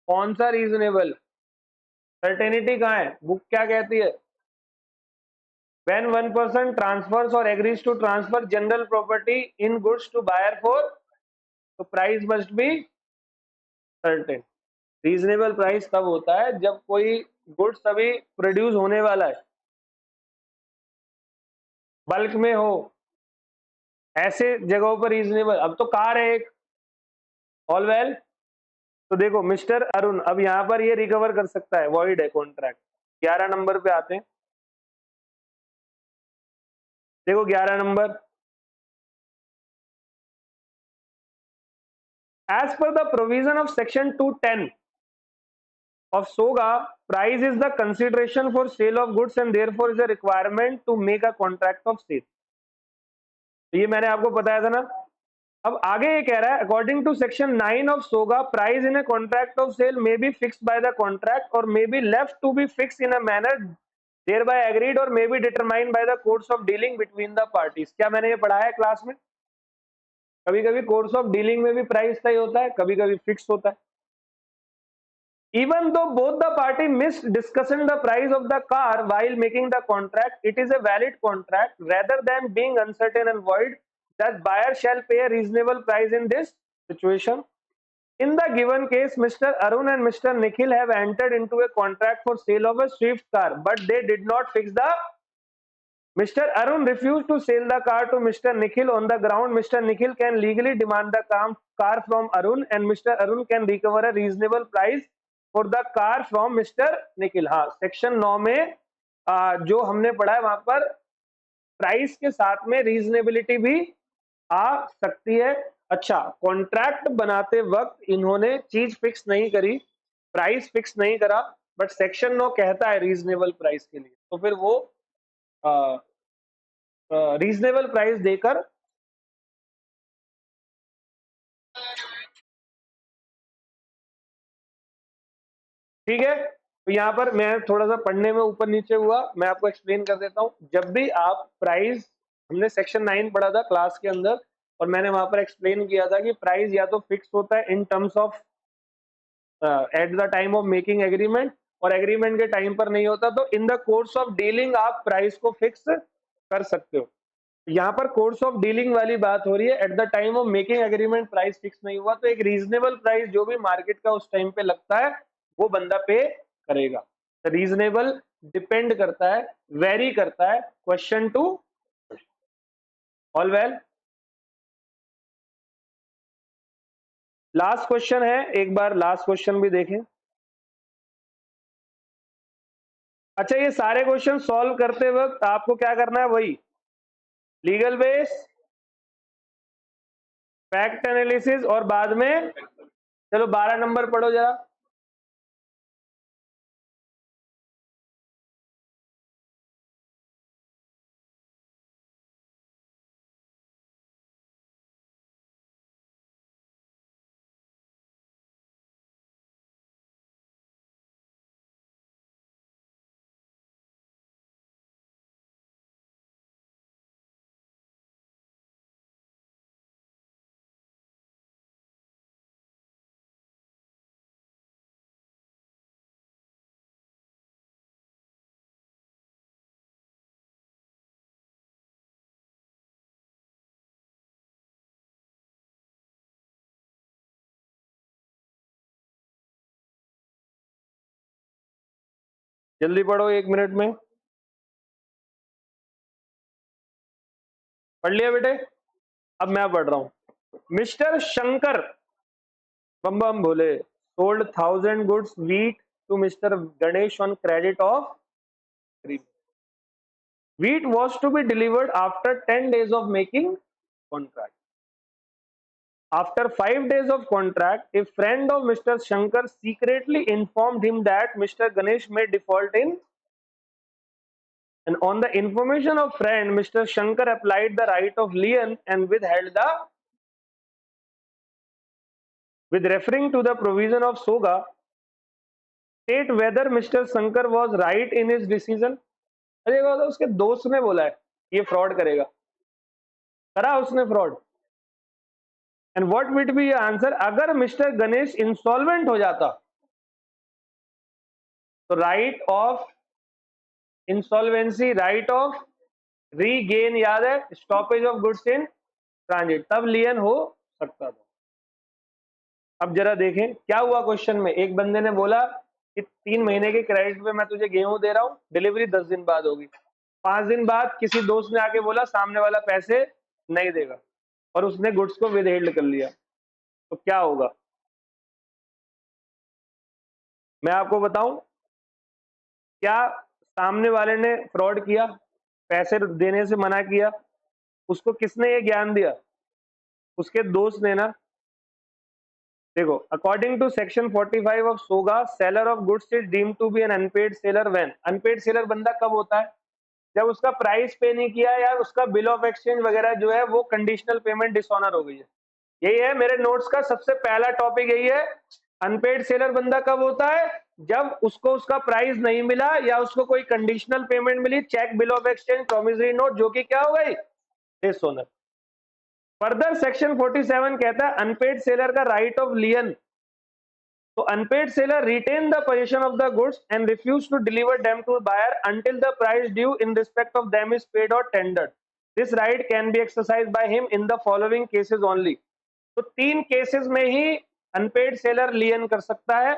कौन सा रीजनेबल? सर्टेनिटी कहाँ है? बुक क्या कहती है? When one person transfers or agrees to transfer general property in goods to buyer for, तो price must be certain। Reasonable price तब होता है जब कोई गुड्स अभी प्रोड्यूस होने वाला है, बल्क में हो, ऐसे जगहों पर रीजनेबल। अब तो कार है एक, ऑल वेल। तो देखो मिस्टर अरुण, अब यहां पर ये रिकवर कर सकता है, वॉइड है कॉन्ट्रैक्ट। 11 नंबर पे आते हैं, देखो 11 number, as per the provision of section 210 of SOGA, price is the consideration for sale of goods and therefore is a requirement to make a contract of sale। ये मैंने आपको बताया था ना। अब आगे ये कह रहा है, according to section 9 of SOGA, price in a contract of sale may be fixed by the contract or may be left to be fixed in a manner thereby agreed or may be determined by the course of dealing between the parties. क्या मैंने ये पढ़ाया है class में? कभी कभी course of dealing में भी प्राइस तय होता है, कभी कभी फिक्स होता है। Even though both the party missed discussing the price of the car while making the contract, it is a valid contract rather than being uncertain and void. That buyer shall pay a reasonable price in this situation. In the given case, Mr. Arun and Mr. Nikhil have entered into a contract for sale of a Swift car, but they did not fix the. Mr. Arun refused to sell the car to Mr. Nikhil on the ground Mr. Nikhil can legally demand the car from Arun and Mr. Arun can recover a reasonable price for the car from mister Nikhil. हाँ, section 9 में जो हमने पढ़ा है वहां पर price के साथ में रीजनेबिलिटी भी आ सकती है। अच्छा, कॉन्ट्रैक्ट बनाते वक्त इन्होंने चीज फिक्स नहीं करी, प्राइस फिक्स नहीं करा, बट सेक्शन 9 कहता है रीजनेबल प्राइस के लिए, तो फिर वो रीजनेबल प्राइस देकर ठीक है। तो यहाँ पर मैं थोड़ा सा पढ़ने में ऊपर नीचे हुआ, मैं आपको एक्सप्लेन कर देता हूँ। जब भी आप प्राइस, हमने सेक्शन 9 पढ़ा था क्लास के अंदर और मैंने वहां पर एक्सप्लेन किया था कि प्राइस या तो फिक्स होता है in terms of at the time of making agreement और एग्रीमेंट के टाइम पर नहीं होता, तो in the course of dealing आप प्राइस को फिक्स कर सकते हो। यहाँ पर कोर्स ऑफ डीलिंग वाली बात हो रही है, at the time of making agreement price fix नहीं हुआ, तो एक रीजनेबल प्राइस जो भी मार्केट का उस टाइम पे लगता है वो बंदा पे करेगा। रीजनेबल डिपेंड करता है, वेरी करता है, question to all well. Last question है, एक बार लास्ट क्वेश्चन भी देखें। अच्छा, ये सारे क्वेश्चन सॉल्व करते वक्त आपको क्या करना है? वही लीगल बेस, फैक्ट एनालिसिस और बाद में चलो 12 नंबर पढ़ो जरा। जल्दी पढ़ो, 1 मिनट में पढ़ लिया बेटे? अब मैं पढ़ रहा हूं। Mister Shankar bomb bomb Bhole sold 1000 goods wheat to Mr. Ganesh on credit of 3. Wheat was to be delivered after 10 days of making contract. After 5 days of contract, a friend of Mr. Shankar secretly informed him that Mr. Ganesh may default in, and on the information of friend, Mr. Shankar applied the right of lien and withheld the. With referring to the provision of SOGA, state whether Mr. Shankar was right in his decision. अरे वो तो उसके दोस्त ने बोला है ये fraud करेगा, करा उसने fraud. And what would be answer? अगर मिस्टर गणेश इंसॉल्वेंट हो जाता तो right of insolvency, right of regain, याद है, stoppage of goods in transit, तब लियन हो सकता था। अब जरा देखें क्या हुआ क्वेश्चन में। एक बंदे ने बोला कि 3 महीने के क्रेडिट पे मैं तुझे गेहूं दे रहा हूं, डिलीवरी 10 दिन बाद होगी। 5 दिन बाद किसी दोस्त ने आके बोला सामने वाला पैसे नहीं देगा और उसने गुड्स को विदहेल्ड कर लिया, तो क्या होगा? मैं आपको बताऊं, क्या सामने वाले ने फ्रॉड किया, पैसे देने से मना किया, उसको किसने ये ज्ञान दिया? उसके दोस्त ने ना। देखो, according to section 45 of SOGA, seller of goods is deemed to be an unpaid seller when. Unpaid seller बंदा कब होता है? जब उसका प्राइस पे नहीं किया या उसका बिल ऑफ एक्सचेंज वगैरह जो है वो कंडीशनल पेमेंट डिसऑनर हो गई है। यही है मेरे नोट्स का सबसे पहला टॉपिक, यही है। अनपेड सेलर बंदा कब होता है? जब उसको उसका प्राइस नहीं मिला या उसको कोई कंडीशनल पेमेंट मिली, cheque, bill of exchange, promissory note, जो कि क्या हो गई? डिसऑनर। फर्दर सेक्शन 47 कहता है अनपेड सेलर का राइट ऑफ लियन। तो unpaid seller retain the position of the goods and refuse to deliver them to buyer until the price due in respect of them is paid or tendered. This right can be exercised by him in the following cases only. तो 3 cases में ही unpaid seller लियन कर सकता है।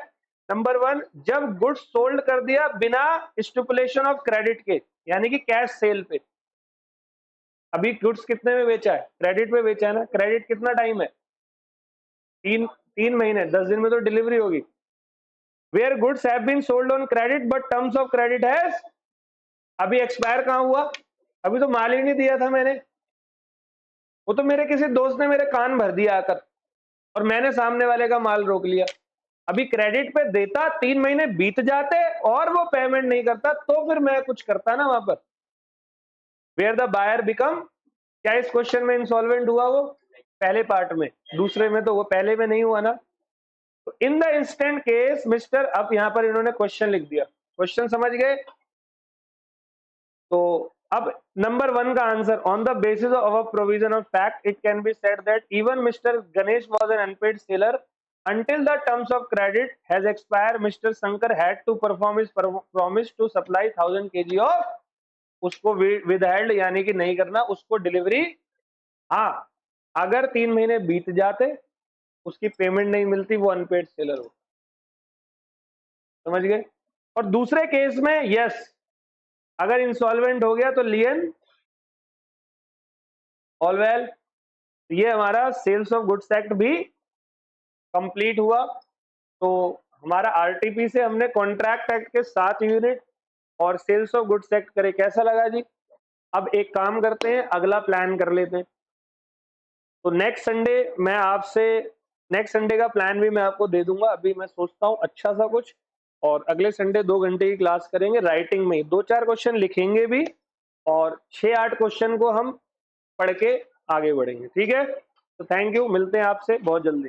Number 1, जब goods sold कर दिया बिना stipulation of credit के, यानी कि कैश सेल पे। अभी गुड्स कितने में बेचा है? क्रेडिट पे बेचा है ना। क्रेडिट कितना टाइम है? 3 महीने, 10 दिन में तो डिलीवरी होगी। Where goods have been sold on credit but terms of credit has, अभी एक्सपायर कहां हुआ? अभी तो माल ही नहीं दिया था मैंने, वो तो मेरे किसी दोस्त ने मेरे कान भर दिया आकर और मैंने सामने वाले का माल रोक लिया। अभी क्रेडिट पे देता, 3 महीने बीत जाते और वो पेमेंट नहीं करता, तो फिर मैं कुछ करता ना वहां पर। वेयर द बायर बिकम, क्या इस क्वेश्चन में इंसॉल्वेंट हुआ वो? पहले पार्ट में, दूसरे में तो वो पहले में नहीं हुआ ना। तो इन द इंस्टेंट केस मिस्टर, अब यहां पर इन्होंने क्वेश्चन लिख दिया। क्वेश्चन समझ गए? तो अब नंबर 1 का answer, on the basis of a provision of fact it can be said that even mister Ganesh was an unpaid seller until the terms of credit has expired. Mr. Shankar had to perform his promise to supply 1000 kg of, उसको withheld यानी कि नहीं करना, उसको delivery. हाँ, अगर 3 महीने बीत जाते, उसकी पेमेंट नहीं मिलती, वो अनपेड सेलर हो। समझ गए? और दूसरे केस में यस, अगर इंसॉल्वेंट हो गया तो लियन ऑल वेल। ये हमारा सेल्स ऑफ गुड्स एक्ट भी कंप्लीट हुआ। तो हमारा आरटीपी से हमने कॉन्ट्रैक्ट एक्ट के 7 यूनिट और सेल्स ऑफ गुड्स एक्ट करे। कैसा लगा जी? अब एक काम करते हैं, अगला प्लान कर लेते हैं। तो नेक्स्ट संडे मैं आपसे, नेक्स्ट संडे का प्लान भी मैं आपको दे दूंगा। अभी मैं सोचता हूँ अच्छा सा कुछ, और अगले संडे 2 घंटे की क्लास करेंगे राइटिंग में, 2-4 क्वेश्चन लिखेंगे भी और 6-8 क्वेश्चन को हम पढ़ के आगे बढ़ेंगे। ठीक है? तो थैंक यू, मिलते हैं आपसे बहुत जल्दी।